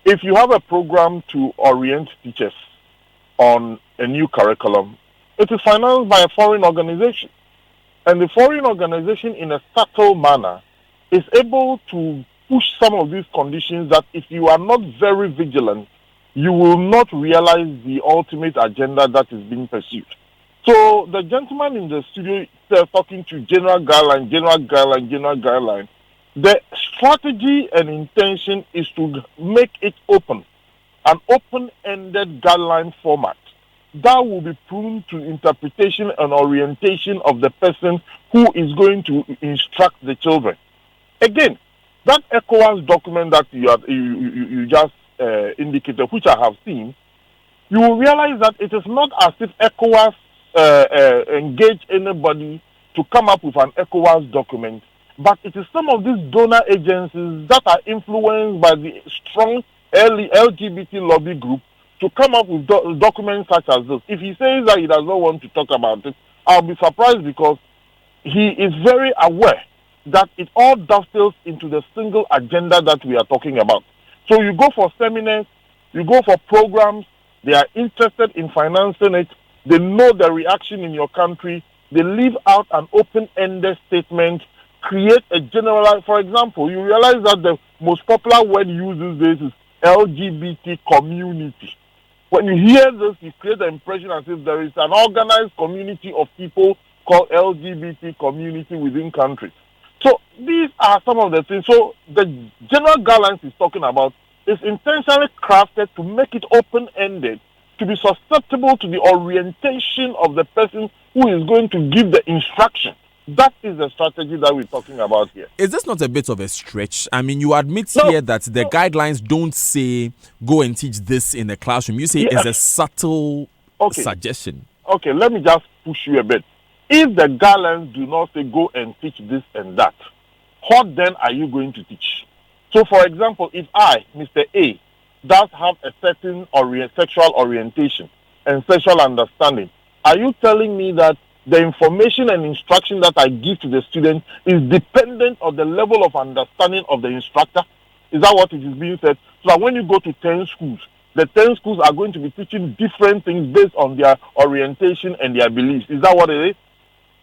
if you have a program to orient teachers on a new curriculum, it is financed by a foreign organization. And the foreign organization, in a subtle manner, is able to push some of these conditions that if you are not very vigilant, you will not realize the ultimate agenda that is being pursued. So the gentleman in the studio talking to general guideline. The strategy and intention is to make it open, an open-ended guideline format that will be prone to interpretation and orientation of the person who is going to instruct the children. Again, that ECOWAS document that you just indicated, which I have seen, you will realize that it is not as if ECOWAS engage anybody to come up with an ECOWAS document, but it is some of these donor agencies that are influenced by the strong LGBT lobby group to come up with documents such as this. If he says that he does not want to talk about it, I'll be surprised, because he is very aware that it all dovetails into the single agenda that we are talking about. So you go for seminars, you go for programs, they are interested in financing it, they know the reaction in your country, they leave out an open-ended statement, create a general, for example, you realize that the most popular word used these days is LGBT community. When you hear this, you create the impression as if there is an organized community of people called LGBT community within countries. So these are some of the things. So the general guidelines he's talking about is intentionally crafted to make it open-ended, to be susceptible to the orientation of the person who is going to give the instruction. That is the strategy that we're talking about here. Is this not a bit of a stretch? I mean, you admit here that the guidelines don't say go and teach this in the classroom. You say it's a subtle suggestion. Okay, let me just push you a bit. If the guidelines do not say go and teach this and that, what then are you going to teach? So, for example, if I, Mr. A, does have a certain sexual orientation and sexual understanding, are you telling me that the information and instruction that I give to the student is dependent on the level of understanding of the instructor? Is that what it is being said? So that when you go to 10 schools, the 10 schools are going to be teaching different things based on their orientation and their beliefs. Is that what it is?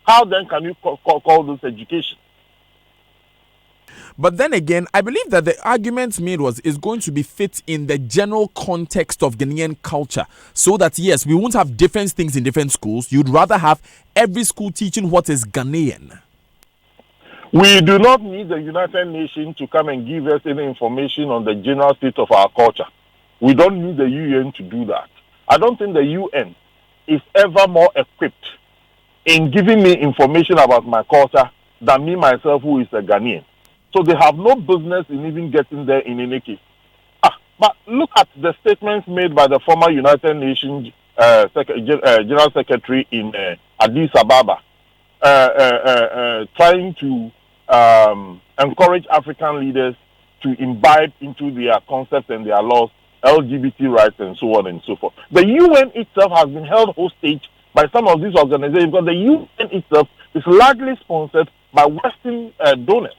How then can you call this education? But then again, I believe that the argument made is going to be fit in the general context of Ghanaian culture. So that, yes, we won't have different things in different schools. You'd rather have every school teaching what is Ghanaian. We do not need the United Nations to come and give us any information on the general state of our culture. We don't need the UN to do that. I don't think the UN is ever more equipped in giving me information about my culture than me myself, who is a Ghanaian. So they have no business in even getting there in any case. But look at the statements made by the former United Nations General Secretary in Addis Ababa, trying to encourage African leaders to imbibe into their concepts and their laws LGBT rights and so on and so forth. The UN itself has been held hostage by some of these organizations because the UN itself is largely sponsored by Western donors.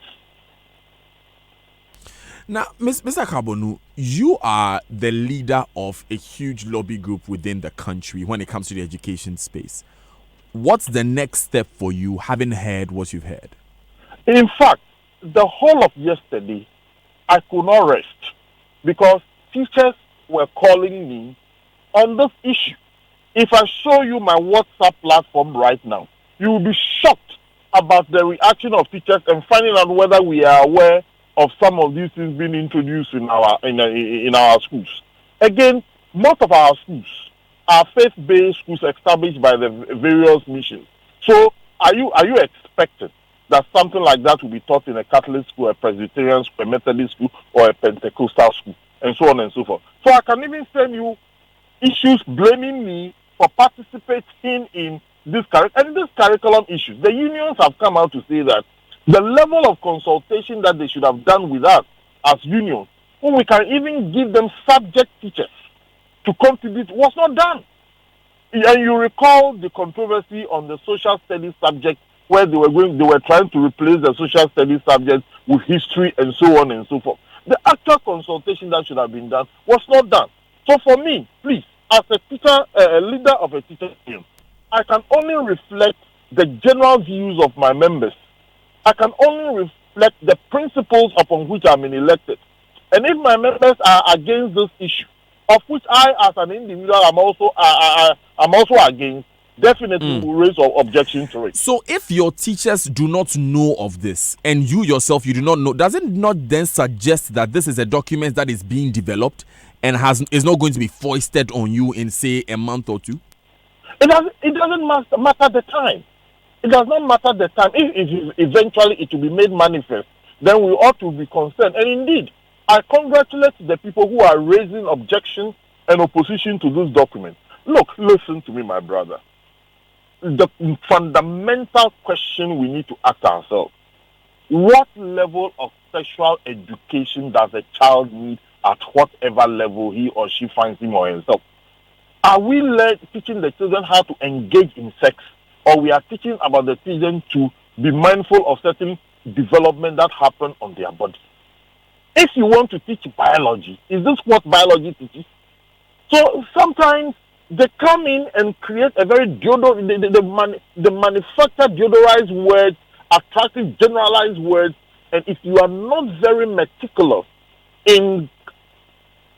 Now, Mr. Kabonu, you are the leader of a huge lobby group within the country when it comes to the education space. What's the next step for you, having heard what you've heard? In fact, the whole of yesterday, I could not rest because teachers were calling me on this issue. If I show you my WhatsApp platform right now, you will be shocked about the reaction of teachers and finding out whether we are aware of some of these things being introduced in our schools. Again, most of our schools are faith-based schools established by the various missions. So, are you expecting that something like that will be taught in a Catholic school, a Presbyterian school, a Methodist school, or a Pentecostal school, and so on and so forth? So, I can even send you issues blaming me for participating in this curriculum issues. The unions have come out to say that the level of consultation that they should have done with us as unions, when we can even give them subject teachers to contribute, was not done. And you recall the controversy on the social studies subject, where they were trying to replace the social studies subject with history and so on and so forth. The actual consultation that should have been done was not done. So for me, please, as a teacher, a leader of a teacher union, I can only reflect the general views of my members. I can only reflect the principles upon which I'm elected. And if my members are against this issue, of which I, as an individual, I'm also against, definitely will raise an objection to it. So if your teachers do not know of this, and you yourself, you do not know, does it not then suggest that this is a document that is being developed and is not going to be foisted on you in, say, a month or two? It doesn't matter the time. It does not matter the time. If eventually it will be made manifest, then we ought to be concerned. And indeed, I congratulate the people who are raising objection and opposition to this document. Look, listen to me, my brother. The fundamental question we need to ask ourselves: what level of sexual education does a child need at whatever level he or she finds him or himself? Are we teaching the children how to engage in sex, or we are teaching about the children to be mindful of certain development that happen on their body? If you want to teach biology, is this what biology teaches? So sometimes they come in and create a very the manufactured deodorized words, attractive generalized words, and if you are not very meticulous in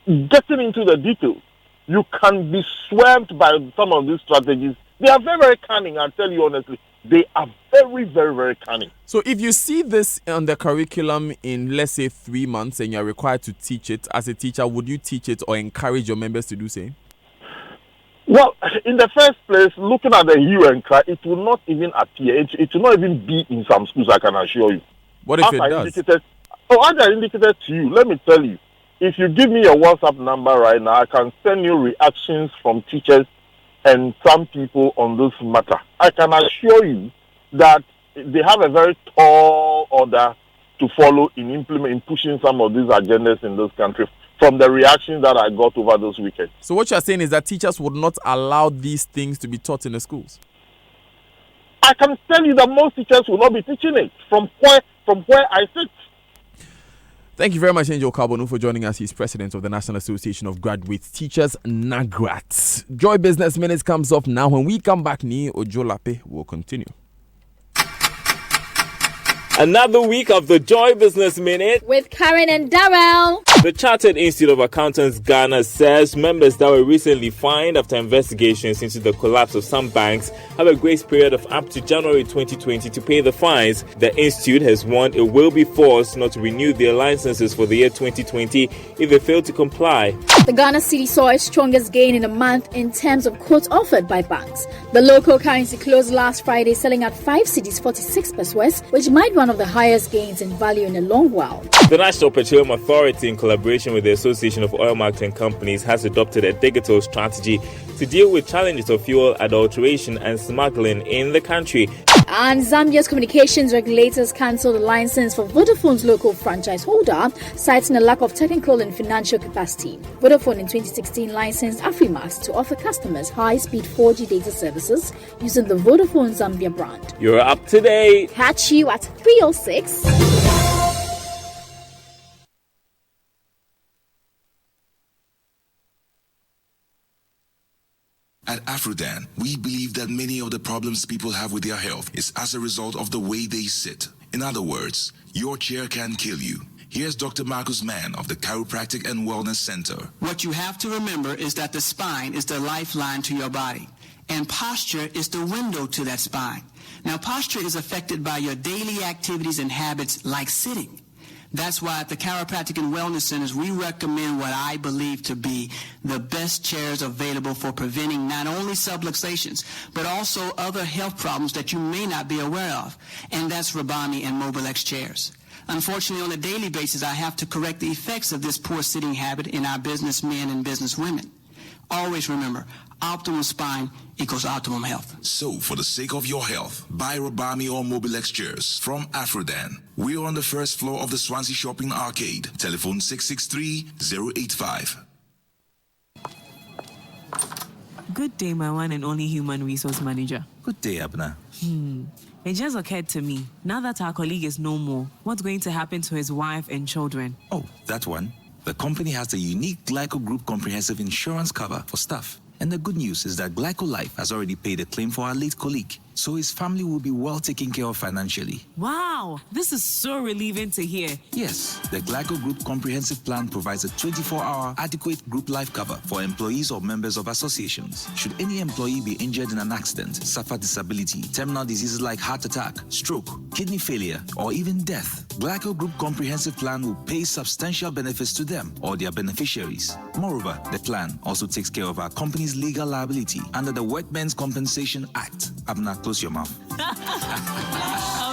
getting into the details, you can be swept by some of these strategies. They are very, very cunning, I'll tell you honestly. They are very, very, very cunning. So if you see this on the curriculum in, let's say, 3 months and you're required to teach it, as a teacher, would you teach it or encourage your members to do so? Well, in the first place, looking at the hue and cry, it will not even appear. It will not even be in some schools, I can assure you. What if it does? As I indicated to you, let me tell you, if you give me your WhatsApp number right now, I can send you reactions from teachers and some people on this matter. I can assure you that they have a very tall order to follow in pushing some of these agendas in this country from the reactions that I got over this weekend. So what you're saying is that teachers would not allow these things to be taught in the schools? I can tell you that most teachers will not be teaching it from where I sit. Thank you very much, Angel Carbonu, for joining us. He's president of the National Association of Graduate Teachers, NAGRAT. Joy Business Minutes comes off now. When we come back, Ni Ojolape will continue. Another week of the Joy Business Minute with Karen and Darrell. The Chartered Institute of Accountants Ghana says members that were recently fined after investigations into the collapse of some banks have a grace period of up to January 2020 to pay the fines. The institute has warned it will be forced not to renew their licenses for the year 2020 if they fail to comply. The Ghana cedi saw its strongest gain in a month in terms of quotes offered by banks. The local currency closed last Friday selling at 5 cedis 46 pesos, which might be one of the highest gains in value in a long while. The National Petroleum Authority, in collaboration with the Association of Oil Marketing Companies, has adopted a digital strategy to deal with challenges of fuel adulteration and smuggling in the country. And Zambia's communications regulators cancelled the license for Vodafone's local franchise holder, citing a lack of technical and financial capacity. Vodafone in 2016 licensed Afrimax to offer customers high-speed 4G data services using the Vodafone Zambia brand. You're up to date. Catch you at 3:06. At Afrodan, we believe that many of the problems people have with their health is as a result of the way they sit. In other words, your chair can kill you. Here's Dr. Marcus Mann of the Chiropractic and Wellness Center. What you have to remember is that the spine is the lifeline to your body, and posture is the window to that spine. Now, posture is affected by your daily activities and habits like sitting. That's why at the Chiropractic and Wellness Centers, we recommend what I believe to be the best chairs available for preventing not only subluxations, but also other health problems that you may not be aware of. And that's Rabami and Mobilex chairs. Unfortunately, on a daily basis, I have to correct the effects of this poor sitting habit in our businessmen and businesswomen. Always remember, optimal spine equals optimum health. So, for the sake of your health, buy Rabami or Mobilex chairs from Afrodan. We're on the first floor of the Swansea Shopping Arcade. Telephone 663-085. Good day, my one and only human resource manager. Good day, Abna. It just occurred to me, now that our colleague is no more, what's going to happen to his wife and children? Oh, that one. The company has the unique Glyco Group comprehensive insurance cover for staff. And the good news is that Glyco Life has already paid a claim for our late colleague, so his family will be well taken care of financially. Wow, this is so relieving to hear. Yes, the Glyco Group comprehensive plan provides a 24-hour adequate group life cover for employees or members of associations. Should any employee be injured in an accident, suffer disability, terminal diseases like heart attack, stroke, kidney failure, or even death, Glyco Group comprehensive plan will pay substantial benefits to them or their beneficiaries. Moreover, the plan also takes care of our company's legal liability under the Workmen's Compensation Act. Abna, close your mouth.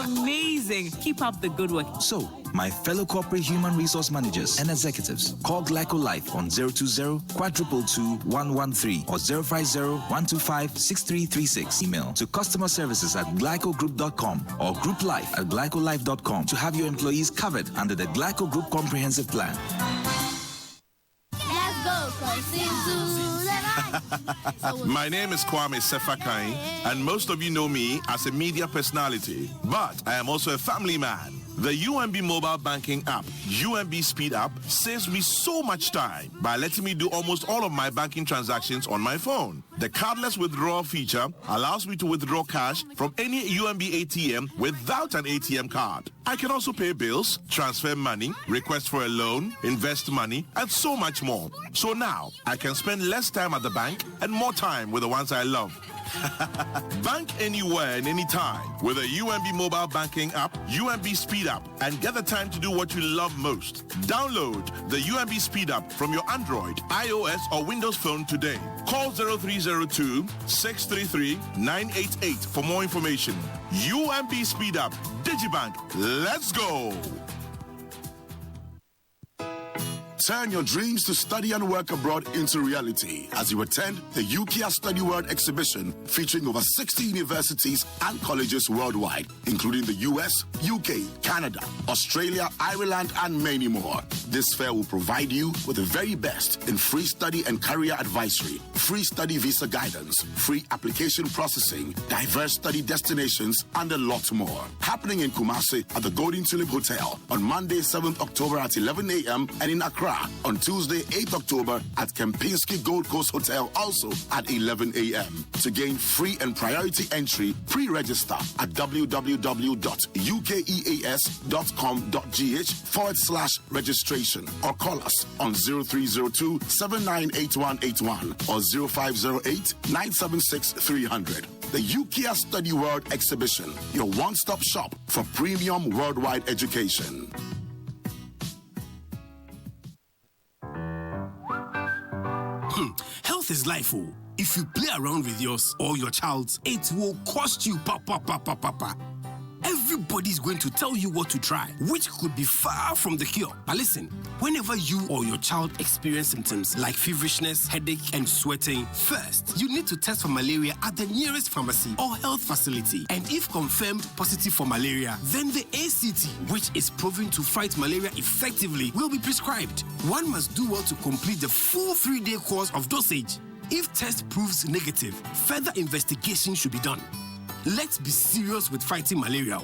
Amazing. Keep up the good work. So, my fellow corporate human resource managers and executives, call Glyco Life on 020-222-113 or 050-125-6336. Email to customer services at glycogroup.com or grouplife@glycolife.com to have your employees covered under the Glyco Group Comprehensive Plan. Let's go, My name is Kwame Sefakai, and most of you know me as a media personality, but I am also a family man. The UMB mobile banking app, UMB Speed App, saves me so much time by letting me do almost all of my banking transactions on my phone. The cardless withdrawal feature allows me to withdraw cash from any UMB ATM without an ATM card. I can also pay bills, transfer money, request for a loan, invest money, and so much more. So now, I can spend less time at the bank and more time with the ones I love. Bank anywhere and anytime with a UMB mobile banking app, UMB Speed App, and get the time to do what you love most. Download the UMB Speed App from your Android, iOS, or Windows phone today. Call 0302-633-988 for more information. UMB Speed App, Digibank, let's go! Turn your dreams to study and work abroad into reality as you attend the UKIA Study World exhibition featuring over 60 universities and colleges worldwide, including the US, UK, Canada, Australia, Ireland, and many more. This fair will provide you with the very best in free study and career advisory, free study visa guidance, free application processing, diverse study destinations, and a lot more. Happening in Kumasi at the Golden Tulip Hotel on Monday, 7th October at 11 a.m. and in Accra on Tuesday, 8th October at Kempinski Gold Coast Hotel also at 11 a.m. To gain free and priority entry, pre-register at www.ukeas.com.gh/registration or call us on 0302-798181 or 0508-976-300. The UKIA Study World Exhibition, your one-stop shop for premium worldwide education. Health is life, oh. If you play around with yours or your child's, it will cost you, papa. Everybody's going to tell you what to try, which could be far from the cure. But listen, whenever you or your child experience symptoms like feverishness, headache, and sweating, first, you need to test for malaria at the nearest pharmacy or health facility. And if confirmed positive for malaria, then the ACT, which is proven to fight malaria effectively, will be prescribed. One must do well to complete the full 3-day course of dosage. If test proves negative, further investigation should be done. Let's be serious with fighting malaria.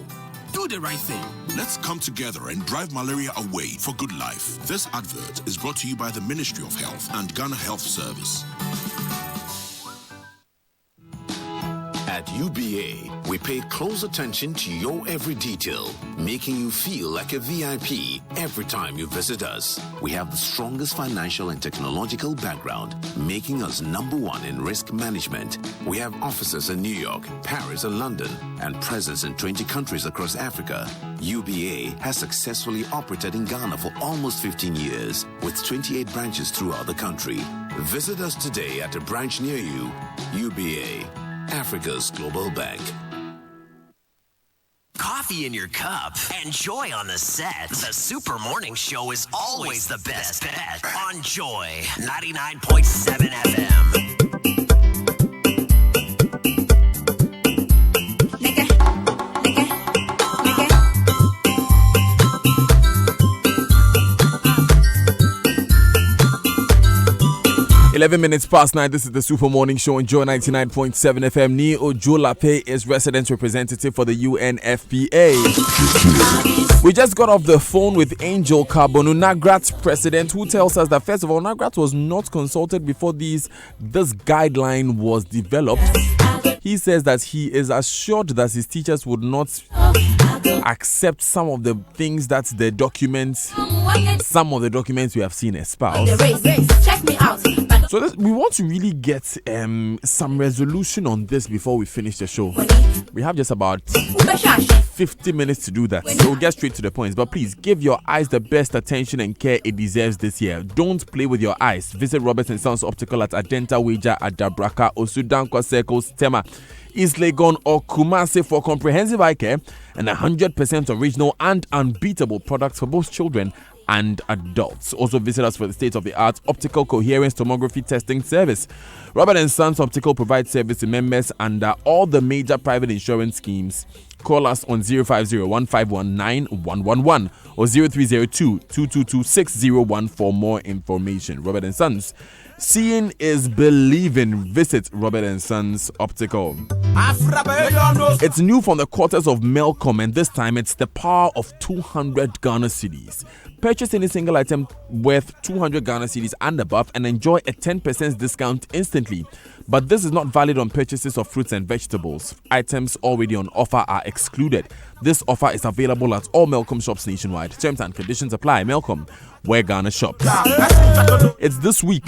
Do the right thing. Let's come together and drive malaria away for good life. This advert is brought to you by the Ministry of Health and Ghana Health Service. At At UBA, we pay close attention to your every detail, making you feel like a VIP every time you visit us. We have the strongest financial and technological background, making us #1 in risk management. We have offices in New York, Paris, and London, and presence in 20 countries across Africa. UBA has successfully operated in Ghana for almost 15 years, with 28 branches throughout the country. Visit us today at a branch near you. UBA, Africa's global bank. Coffee in your cup and joy on the set. The Super Morning Show is always the best bet on Joy 99.7 FM. 11 minutes past 9, this is the Super Morning Show on Joy 99.7 FM. Ni Ojolape is resident representative for the UNFPA. We just got off the phone with Angel Carbonu, NAGRAT's president, who tells us that, first of all, NAGRAT was not consulted before this guideline was developed. He says that he is assured that his teachers would not accept some of the things that some of the documents we have seen espouse. Check me out. So we want to really get some resolution on this before we finish the show. We have just about 50 minutes to do that, so we'll get straight to the points. But please give your eyes the best attention and care it deserves this year. Don't play with your eyes. Visit Roberts & Sons Optical at Adenta Weja, Adabraka, Osudankwa Circles, Tema, East Legon, or Kumasi for comprehensive eye care and 100% original and unbeatable products for both children and adults. Also visit us for the state-of-the-art optical coherence tomography testing service. Robert & Sons Optical provides service to members under all the major private insurance schemes. Call us on 050-151-9111 or 0302-222-6014 for more information. Robert & Sons. Seeing is believing. Visit Robert & Sons Optical. It's new from the quarters of Melcom, and this time it's the power of 200 Ghana cedis. Purchase any single item worth 200 Ghana cedis and above and enjoy a 10% discount instantly. But this is not valid on purchases of fruits and vegetables. Items already on offer are excluded. This offer is available at all Melcom shops nationwide. Terms and conditions apply. Melcom, where Ghana shops. It's this week.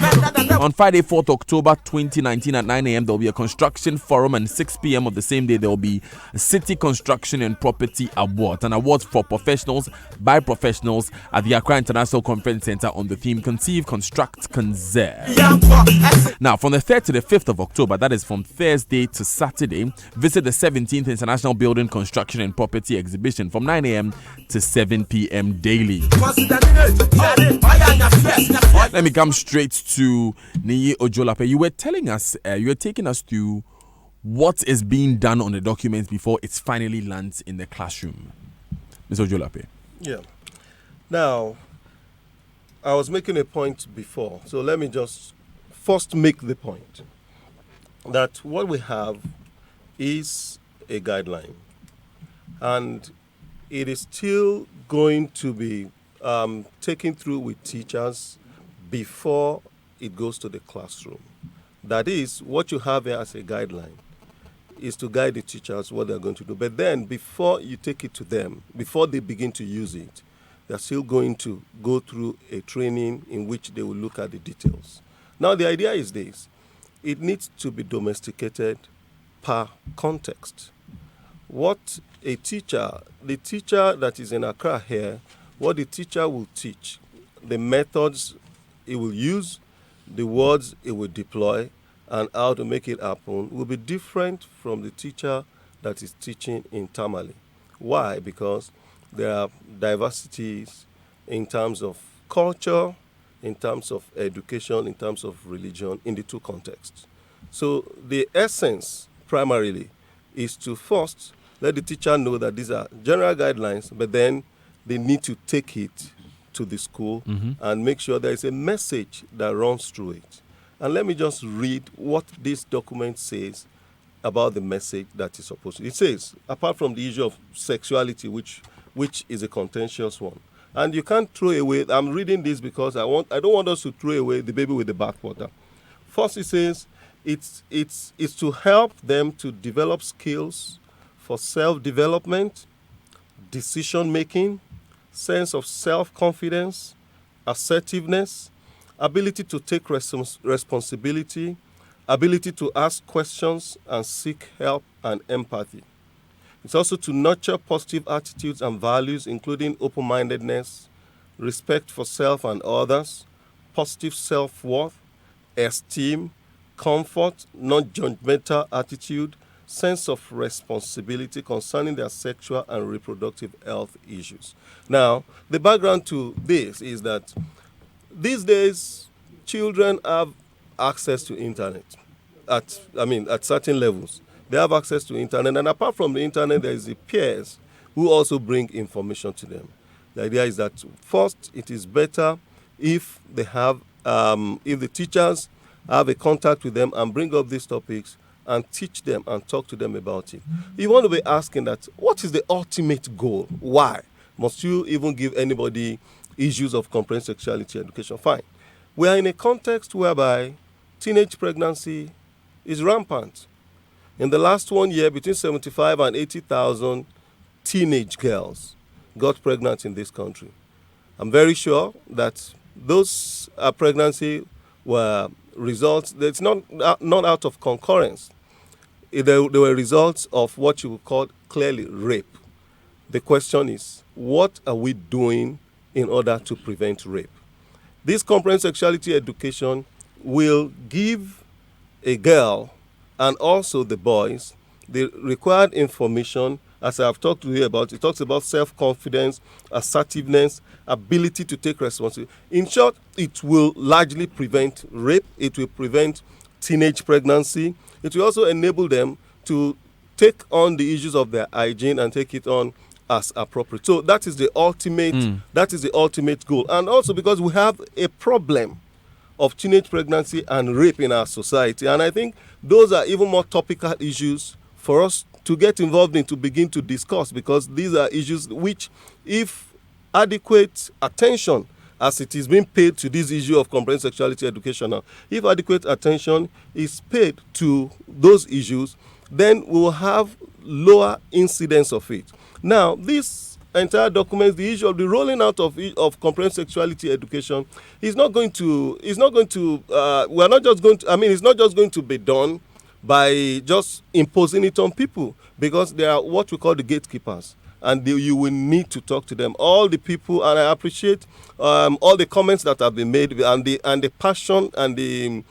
On Friday, 4th October 2019 at 9 a.m. there will be a construction forum, and 6 p.m. of the same day there will be a City Construction and Property Award, an award for professionals by professionals at the Accra International Conference Center on the theme Conceive, Construct, Conserve. Now, from the 3rd to the 5th of October, that is from Thursday to Saturday, visit the 17th International Building Construction and Property Exhibition from 9 a.m. to 7 p.m. daily. Let me come straight to Niyi Ojolape. You were telling us, you were taking us to what is being done on the documents before it finally lands in the classroom. Mr. Ojolape. Yeah. Now, I was making a point before, so let me just first make the point that what we have is a guideline, and it is still going to be taken through with teachers before it goes to the classroom. That is, what you have here as a guideline is to guide the teachers what they're going to do. But then before you take it to them, before they begin to use it, they're still going to go through a training in which they will look at the details. Now, the idea is this. It needs to be domesticated per context. What a teacher, the teacher that is in Accra here, what the teacher will teach, the methods it will use, the words it will deploy, and how to make it happen will be different from the teacher that is teaching in Tamale. Why? Because there are diversities in terms of culture, in terms of education, in terms of religion, in the two contexts. So the essence, primarily, is to first let the teacher know that these are general guidelines, but then they need to take it to the school and make sure there is a message that runs through it. And let me just read what this document says about the message that is supposed to. It says, apart from the issue of sexuality, which is a contentious one, and you can't throw away. I'm reading this because I don't want us to throw away the baby with the bathwater. First, it says, It's to help them to develop skills for self-development, decision-making, sense of self-confidence, assertiveness, ability to take responsibility, ability to ask questions and seek help, and empathy. It's also to nurture positive attitudes and values, including open-mindedness, respect for self and others, positive self-worth, esteem, comfort, non-judgmental attitude, sense of responsibility concerning their sexual and reproductive health issues. Now, the background to this is that these days, children have access to internet at certain levels. They have access to internet, and apart from the internet, there is the peers who also bring information to them. The idea is that first, it is better if they have, if the teachers have a contact with them and bring up these topics and teach them and talk to them about it. You want to be asking that, what is the ultimate goal? Why must you even give anybody issues of comprehensive sexuality education? Fine. We are in a context whereby teenage pregnancy is rampant. In the last 1 year, between 75 and 80,000 teenage girls got pregnant in this country. I'm very sure that those pregnancy were results. It's not out of concurrence. They were results of what you would call clearly rape. The question is, what are we doing in order to prevent rape? This comprehensive sexuality education will give a girl and also the boys the required information, as I've talked to you about. It talks about self-confidence, assertiveness, ability to take responsibility. In short, it will largely prevent rape. It will prevent teenage pregnancy. It will also enable them to take on the issues of their hygiene and take it on as appropriate. So that is the ultimate goal. And also because we have a problem of teenage pregnancy and rape in our society. And I think those are even more topical issues for us to get involved in, to begin to discuss, because these are issues which, if adequate attention, as it is being paid to this issue of comprehensive sexuality education now, if adequate attention is paid to those issues, then we will have lower incidence of it. Now, this entire document, the issue of the rolling out of comprehensive sexuality education is not going to, it's not just going to be done by just imposing it on people, because they are what we call the gatekeepers, and you will need to talk to them. All the people, and I appreciate all the comments that have been made, and the passion and the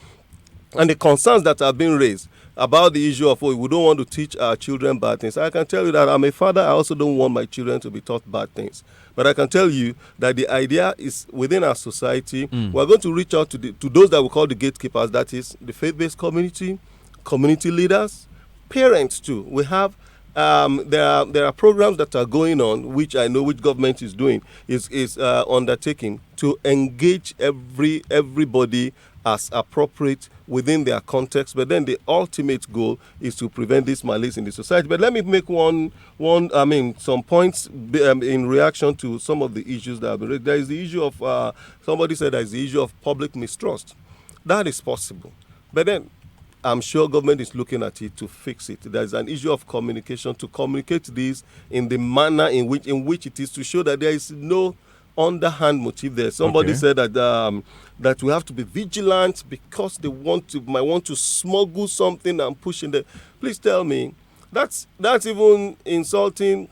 concerns that have been raised about the issue of, we don't want to teach our children bad things. I can tell you that I'm a father. I also don't want my children to be taught bad things. But I can tell you that the idea is, within our society, we're going to reach out to those that we call the gatekeepers, that is the faith-based community, community leaders, parents too. We have there are programs that are going on, which I know which government is doing, is undertaking to engage everybody as appropriate within their context. But then the ultimate goal is to prevent this malice in the society. But let me make some points in reaction to some of the issues that have been raised. There is the issue of somebody said there is the issue of public mistrust. That is possible, but then I'm sure government is looking at it to fix it. There is an issue of communication, to communicate this in the manner in which it is, to show that there is no underhand motive there. Somebody said that we have to be vigilant because they might want to smuggle something and push in there. Please tell me, that's even insulting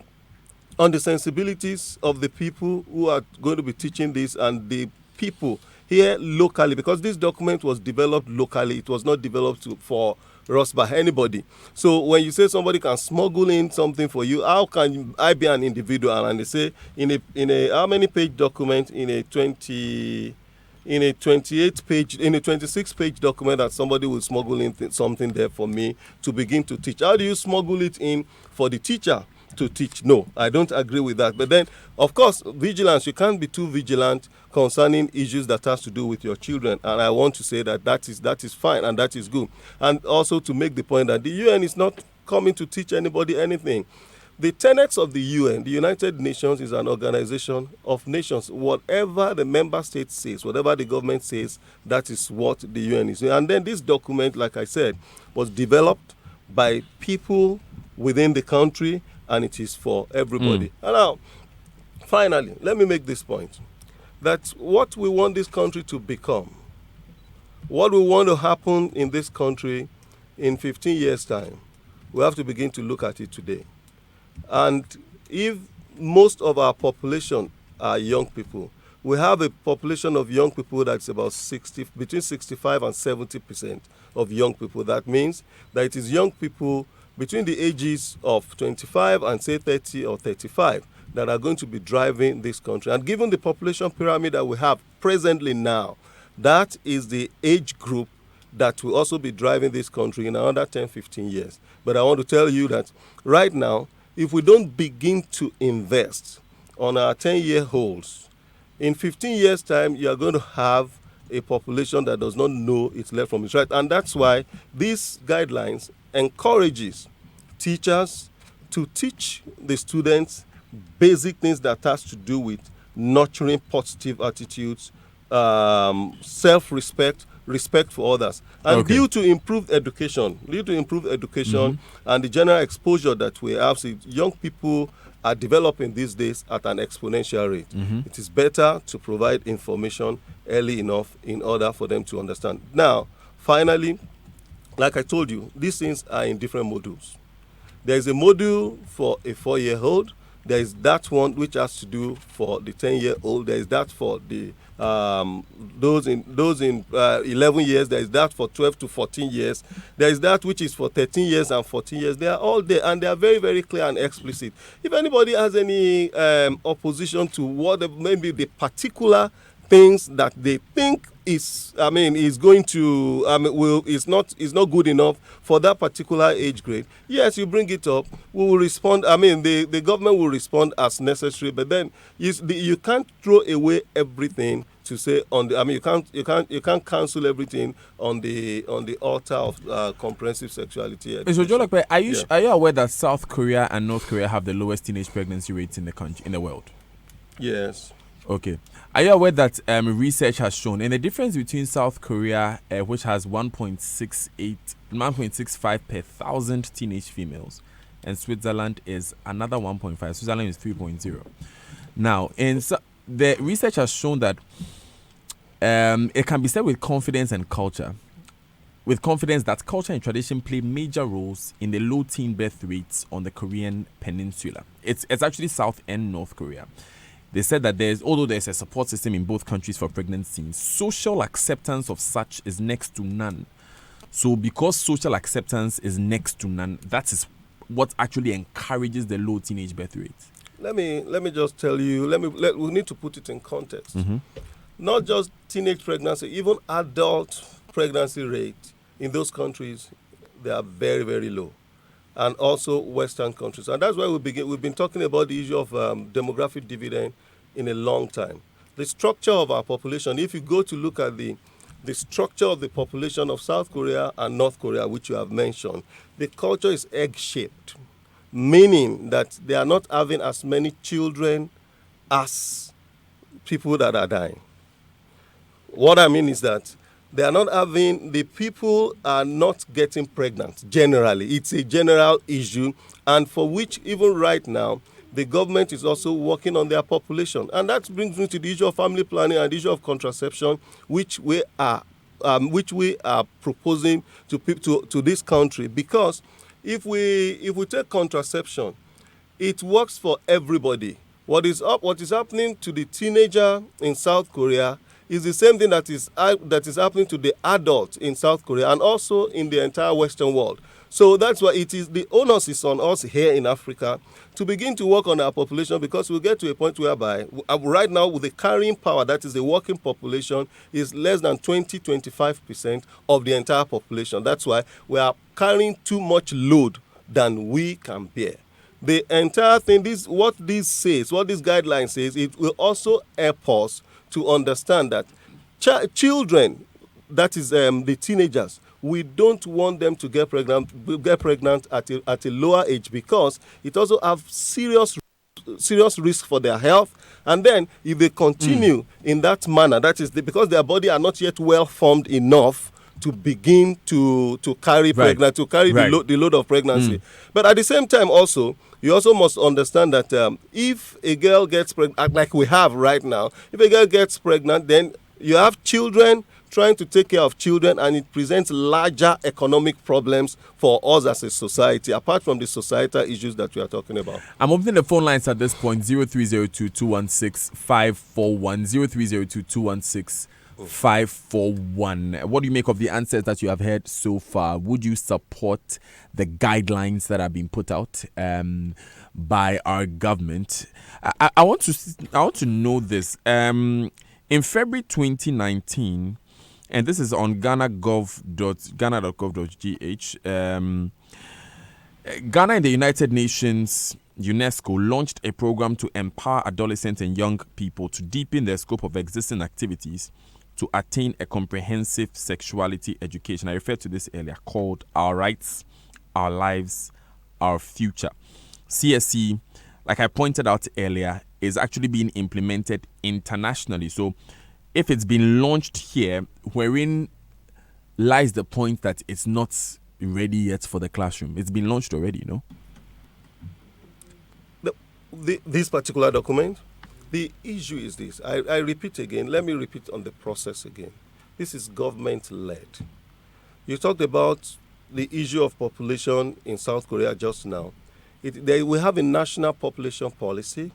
on the sensibilities of the people who are going to be teaching this and the people here locally, because this document was developed locally. It was not developed for us by anybody. So when you say somebody can smuggle in something for you, how can I be an individual? And they say in a how many page document, in a 26 page document, that somebody will smuggle in something there for me to begin to teach. How do you smuggle it in for the teacher to teach? No, I don't agree with that. But then, of course, vigilance, you can't be too vigilant concerning issues that has to do with your children, and I want to say that is fine and that is good. And also to make the point that the UN is not coming to teach anybody anything. The tenets of the UN, the United Nations, is an organization of nations. Whatever the member state says, whatever the government says, that is what the UN is. And then this document, like I said, was developed by people within the country, and it is for everybody. And now, finally, let me make this point, that what we want this country to become, what we want to happen in this country in 15 years' time, we have to begin to look at it today. And if most of our population are young people, we have a population of young people that's about between 65 and 70% of young people. That means that it is young people between the ages of 25 and say 30 or 35 that are going to be driving this country. And given the population pyramid that we have presently now, that is the age group that will also be driving this country in another 10, 15 years. But I want to tell you that right now, if we don't begin to invest on our 10-year-olds, in 15 years' time, you are going to have a population that does not know its left from its right. And that's why these guidelines encourages teachers to teach the students basic things that has to do with nurturing positive attitudes, self-respect, respect for others, and due to improved education, and the general exposure that we have, so young people are developing these days at an exponential rate. It is better to provide information early enough in order for them to understand. Now, finally, like I told you, these things are in different modules. There is a module for a 4-year-old. There is that one which has to do for the 10-year-old. There is that for the those in 11 years. There is that for 12 to 14 years. There is that which is for 13 years and 14 years. They are all there, and they are very, very clear and explicit. If anybody has any opposition to what maybe the particular things that they think is going to is not good enough for that particular age grade, yes, you bring it up, we will respond. The government will respond as necessary, but then you can't throw away everything to say you can't cancel everything on the altar of comprehensive sexuality education. So Jolakwe, are you aware that South Korea and North Korea have the lowest teenage pregnancy rates in the world? Yes. Okay. Are you aware that research has shown, and the difference between South Korea, which has 1.65 per 1,000 teenage females, and Switzerland is another 1.5. Switzerland is 3.0. Now, the research has shown that it can be said with confidence and culture. With confidence that culture and tradition play major roles in the low teen birth rates on the Korean peninsula. It's actually South and North Korea. They said that although there's a support system in both countries for pregnancy, social acceptance of such is next to none. So because social acceptance is next to none, that is what actually encourages the low teenage birth rates. Let me just tell you, we need to put it in context. Not just teenage pregnancy, even adult pregnancy rate in those countries, they are very, very low. And also Western countries. And that's why we've been talking about the issue of demographic dividend in a long time. The structure of our population, if you go to look at the structure of the population of South Korea and North Korea, which you have mentioned, the culture is egg-shaped, meaning that they are not having as many children as people that are dying. What I mean is that the people are not getting pregnant generally. It's a general issue, and for which even right now, the government is also working on their population. And that brings me to the issue of family planning and the issue of contraception, which we are proposing to this country. Because if we take contraception, it works for everybody. What is happening to the teenager in South Korea is the same thing that is happening to the adult in South Korea and also in the entire Western world. So that's why the onus is on us here in Africa to begin to work on our population, because we'll get to a point whereby right now with the carrying power, that is the working population, is less than 20-25% of the entire population. That's why we are carrying too much load than we can bear. The entire thing, what this guideline says, it will also help us to understand that children, that is the teenagers, we don't want them to get pregnant at a lower age, because it also have serious risk for their health. And then if they continue in that manner, that is because their body are not yet well formed enough to begin to carry pregnancy, to carry the load of pregnancy. But at the same time also, you also must understand that if a girl gets pregnant, like we have right now, if a girl gets pregnant, then you have children trying to take care of children, and it presents larger economic problems for us as a society, apart from the societal issues that we are talking about. I'm opening the phone lines at this point, 0302-216-541, 0302-216-541. What do you make of the answers that you have heard so far? Would you support the guidelines that have been put out by our government? I want to know this. In February 2019, and this is on ghana.gov.gh. Ghana and the United Nations, UNESCO, launched a program to empower adolescents and young people to deepen their scope of existing activities to attain a comprehensive sexuality education. I referred to this earlier, called Our Rights, Our Lives, Our Future. CSE, like I pointed out earlier, is actually being implemented internationally. So if it's been launched here, wherein lies the point that it's not ready yet for the classroom? It's been launched already, you know? This particular document, the issue is this. I repeat again. Let me repeat on the process again. This is government-led. You talked about the issue of population in South Korea just now. We have a national population policy,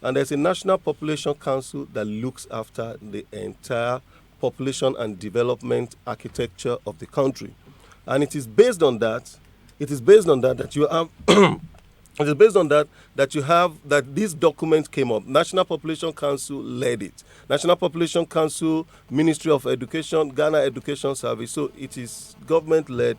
and there's a National Population Council that looks after the entire population and development architecture of the country. And it is based on that, that you have it is based on that this document came up. National Population Council led it. National Population Council, Ministry of Education, Ghana Education Service. So it is government-led,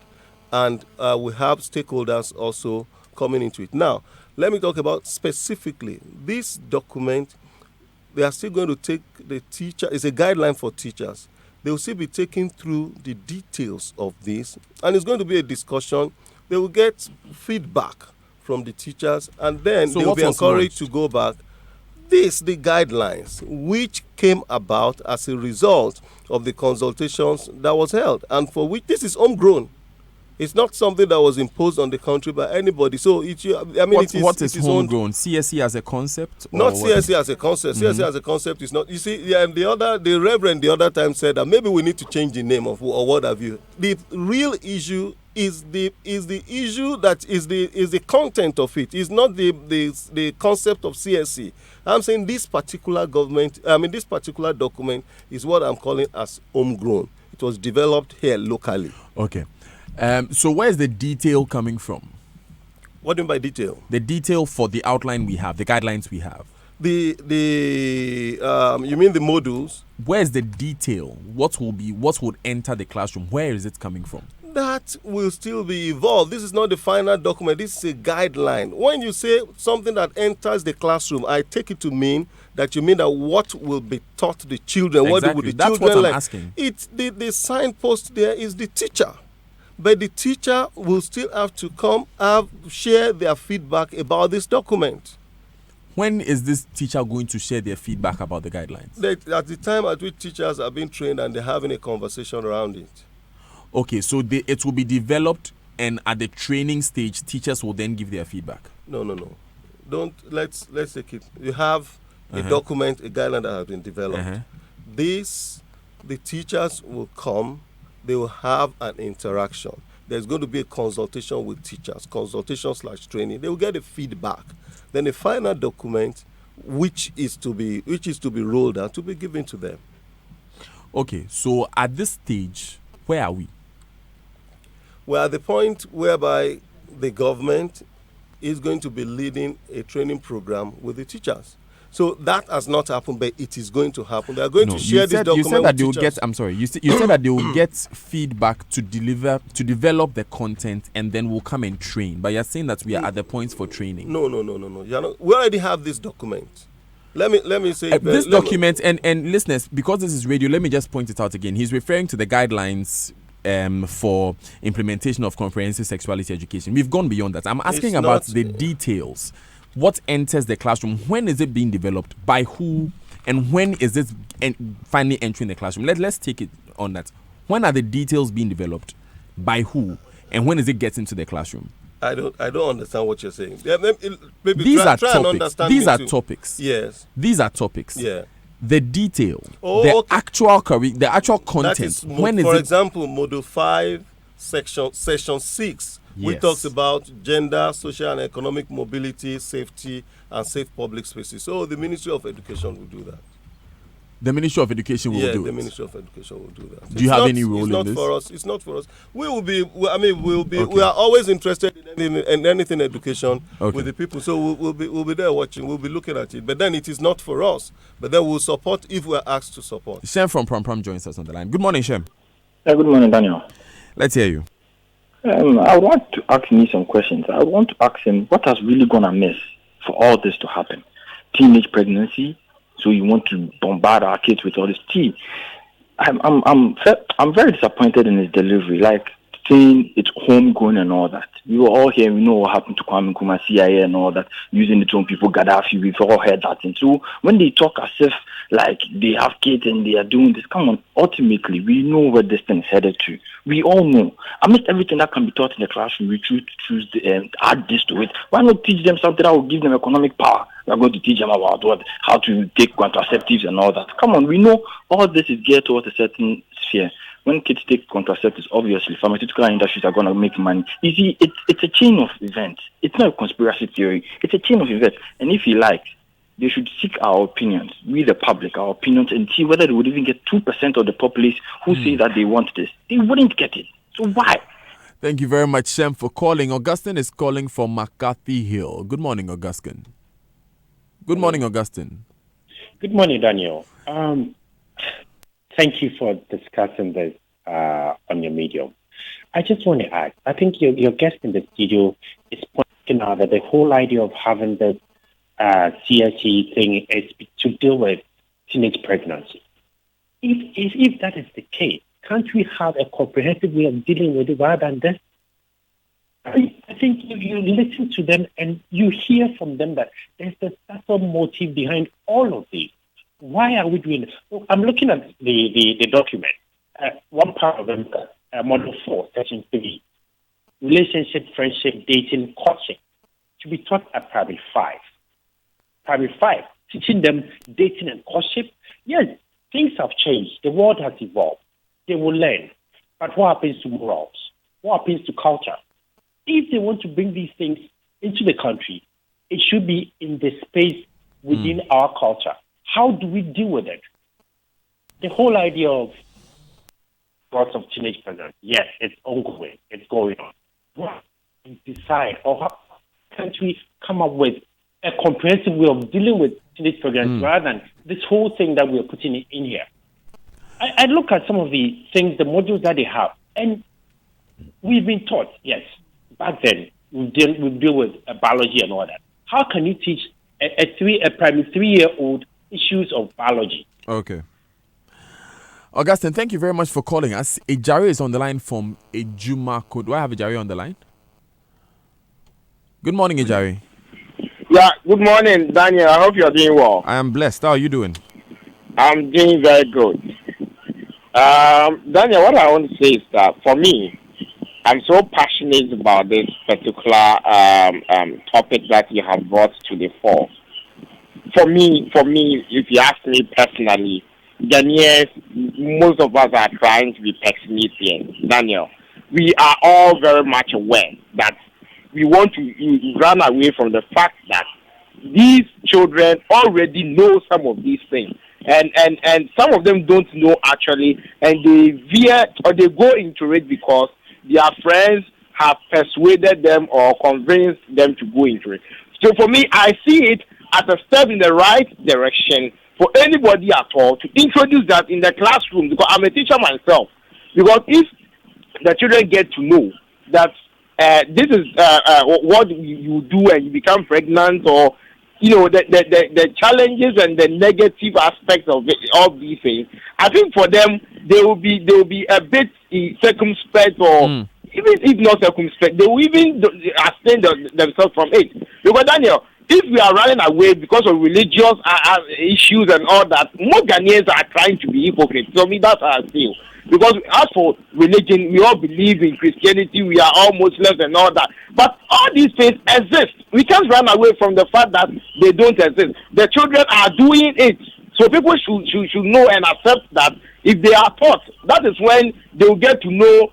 and we have stakeholders also coming into it. Now, let me talk about specifically this document. They are still going to take the teacher. It's a guideline for teachers. They will still be taking through the details of this, and it's going to be a discussion. They will get feedback from the teachers, and then they will be encouraged to go back. The guidelines, which came about as a result of the consultations that was held, and for which this is homegrown. It's not something that was imposed on the country by anybody. So what is homegrown? CSE as a concept? Not CSE as a concept. CSE as a concept is not. You see, and the Reverend the other time said that maybe we need to change the name of or what have you. The real issue is the issue that is the content of it. It's not the concept of CSE. I'm saying this particular document is what I'm calling as homegrown. It was developed here locally. Okay. So where's the detail coming from? What do you mean by detail? The detail for the outline we have, the guidelines we have. You mean the modules? Where's the detail? What would enter the classroom? Where is it coming from? That will still be evolved. This is not the final document. This is a guideline. When you say something that enters the classroom, I take it to mean that you mean that what will be taught to the children. Exactly. What will the That's children what I'm learn? asking. It's the signpost there is the teacher. But the teacher will still have to share their feedback about this document. When is this teacher going to share their feedback about the guidelines? At the time at which teachers are being trained and they're having a conversation around it. Okay, so it will be developed, and at the training stage, teachers will then give their feedback. No. Let's take it. You have a document, a guideline that has been developed. The teachers will come. They will have an interaction. There's going to be a consultation with teachers, consultation/training. They will get a feedback. Then the final document, which is to be rolled out, to be given to them. Okay, so at this stage, where are we? We're at the point whereby the government is going to be leading a training program with the teachers. So that has not happened, but it is going to happen. They are going to share this document. You said that they will teachers. get. I'm sorry. You said that they will get feedback to develop the content, and then we'll come and train. But you're saying that we are at the point for training. No. We already have this document. Let me say this document, and listeners, because this is radio, let me just point it out again. He's referring to the guidelines for implementation of comprehensive sexuality education. We've gone beyond that. I'm asking It's about not- the details. What enters the classroom? When is it being developed? By who? And when is it finally entering the classroom? Let's take it on that. When are the details being developed? By who? And when is it getting to the classroom? I don't understand what you're saying. Yeah, maybe These try, are try and topics. understand These me are too. topics. Yes. These are topics. Yeah. The detail, Oh, the okay. the actual content. That is, When is for it? example, Module 5, Session 6, which Yes. talks about gender, social and economic mobility, safety, and safe public spaces. So the Ministry of Education will do that. The Ministry of Education will Yeah, do the it. Ministry of Education will do that. Do you have any role It's in not this? for us. It's not for us. We will be. We'll be. Okay. We are always interested in anything education Okay. with the people. So we'll be there watching. We'll be looking at it. But then it is not for us. But then we'll support if we're asked to support. Shem from Prom joins us on the line. Good morning, Shem. Good morning, Daniel. Let's hear you. I would want to ask me some questions. I would want to ask him what has really gone amiss for all this to happen. Teenage pregnancy, so you want to bombard our kids with all this tea. I'm very disappointed in his delivery. Like saying it's homegrown and all that. We were all here. We know what happened to Kwame Nkrumah, CIA, and all that. Using its own people, Gaddafi. We've all heard that. And so when they talk as if like they have kids and they are doing this, come on. Ultimately, we know where this thing is headed to. We all know. Amidst everything that can be taught in the classroom, we choose add this to it. Why not teach them something that will give them economic power? We're going to teach them about how to take contraceptives and all that. Come on, we know all this is geared towards a certain sphere. When kids take contraceptives, obviously, pharmaceutical industries are going to make money. You see, it's a chain of events. It's not a conspiracy theory. It's a chain of events. And if you like, they should seek our opinions, we the public, our opinions, and see whether they would even get 2% of the populace who say that they want this. They wouldn't get it. So why? Thank you very much, Shem, for calling. Augustine is calling from McCarthy Hill. Good morning, Augustine. Good morning, Augustine. Good morning, Daniel. Thank you for discussing this on your medium. I just want to ask, I think your guest in the studio is pointing out that the whole idea of having this CSE thing is to deal with teenage pregnancy. If that is the case, can't we have a comprehensive way of dealing with it rather than this? I think if you listen to them and you hear from them that there's a subtle motive behind all of this. Why are we doing this? So I'm looking at the document. One part of them, Model 4, Section 3, relationship, friendship, dating, courtship, to be taught at Primary 5. Primary 5, teaching them dating and courtship. Yes, things have changed. The world has evolved. They will learn. But what happens to morals? What happens to culture? If they want to bring these things into the country, it should be in the space within our culture. How do we deal with it? The whole idea of lots of teenage pregnancy, yes, it's ongoing. It's going on. What we decide, or how can't we come up with a comprehensive way of dealing with teenage pregnancy rather than this whole thing that we're putting in here? I look at some of the things, the modules that they have, and we've been taught, yes, back then, we deal with biology and all that. How can you teach a primary 3-year-old issues of biology? Okay. Augustine, thank you very much for calling us. Ejari is on the line from Ejumako. Do I have Ejari on the line? Good morning, Ejari. Yeah, good morning, Daniel. I hope you're doing well. I am blessed. How are you doing? I'm doing very good. Daniel, what I want to say is that for me, I'm so passionate about this particular topic that you have brought to the fore. For me, if you ask me personally, Ghanaians, most of us are trying to be pessimistic. Daniel, we are all very much aware that we want to run away from the fact that these children already know some of these things. And some of them don't know actually, and they veer or they go into it because their friends have persuaded them or convinced them to go into it. So for me, I see it as a step in the right direction for anybody at all to introduce that in the classroom, because I'm a teacher myself. Because if the children get to know that this is what you do and you become pregnant, or the challenges and the negative aspects of these things, I think for them they will be a bit circumspect, or even if not circumspect, they will even abstain themselves from it. Because Daniel, if we are running away because of religious issues and all that, most Ghanaians are trying to be hypocrites. So me, that's how I feel. Because as for religion, we all believe in Christianity, we are all Muslims and all that. But all these things exist. We can't run away from the fact that they don't exist. The children are doing it. So people should know and accept that if they are taught, that is when they will get to know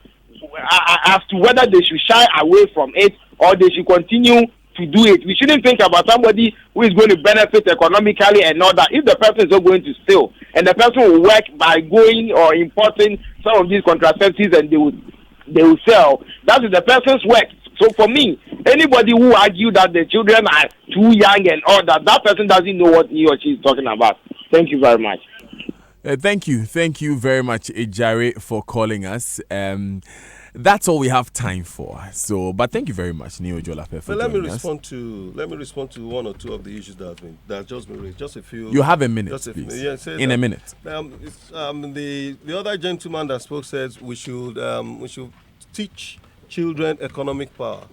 as to whether they should shy away from it or they should continue to do it. We shouldn't think about somebody who is going to benefit economically and all that. If the person is not going to steal, and the person will work by going or importing some of these contraceptives and they will sell, that is the person's work. So for me, anybody who argue that the children are too young and all that, that person doesn't know what he or she is talking about. Thank you very much. Thank you very much, Ejare, for calling us. That's all we have time for. So, but thank you very much, Neo Jolape, for let me joining us. respond to one or two of the issues that have just been raised. Just a few. You have a minute, please. In a minute. The other gentleman that spoke says we should teach children economic power.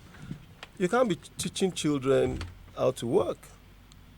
You can't be teaching children how to work.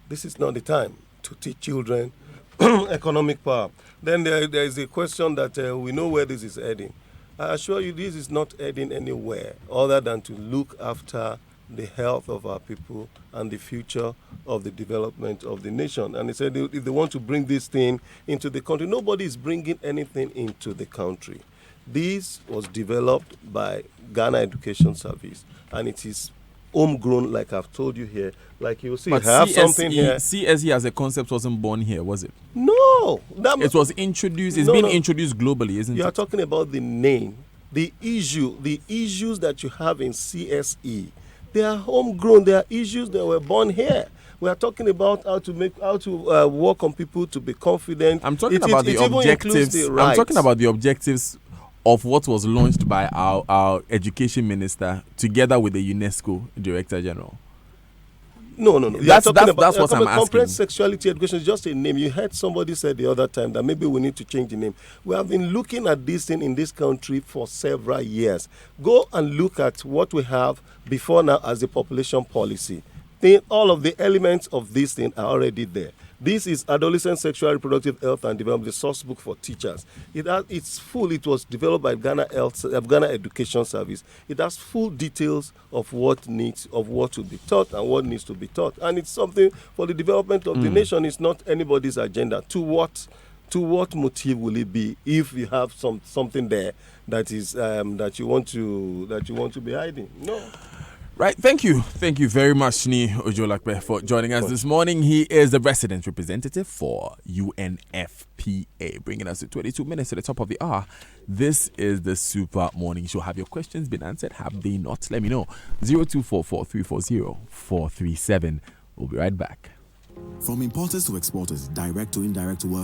This is not the time to teach children economic power. Then there is a question that we know where this is heading. I assure you this is not heading anywhere other than to look after the health of our people and the future of the development of the nation. And he said if they want to bring this thing into the country, nobody is bringing anything into the country. This was developed by Ghana Education Service, and it is homegrown, like I've told you here. Like you see, but have something here. CSE as a concept wasn't born here, was it? No. It was introduced. It's been introduced globally, isn't it? You are talking about the name. The issues that you have in CSE, they are homegrown. They are issues that were born here. We are talking about how to work on people to be confident. I'm talking about the objectives. I'm talking about the objectives of what was launched by our education minister together with the UNESCO Director General. No. That's what I'm asking. Comprehensive sexuality education is just a name. You heard somebody say the other time that maybe we need to change the name. We have been looking at this thing in this country for several years. Go and look at what we have before now as a population policy. All of the elements of this thing are already there. This is Adolescent Sexual Reproductive Health and Development, the source book for teachers. It's full. It was developed by Ghana Education Service. It has full details of what to be taught and what needs to be taught. And it's something for the development of the nation. It's not anybody's agenda. To what motive will it be if you have something there that is that you want to be hiding? No. Right, thank you very much, Ni Ojolakpe, for joining us this morning. He is the resident representative for UNFPA, bringing us to 22 minutes to the top of the hour. This is the Super Morning Show. Have your questions been answered? Have they not? Let me know. 0244-340-437. We'll be right back. From importers to exporters, direct to indirect work.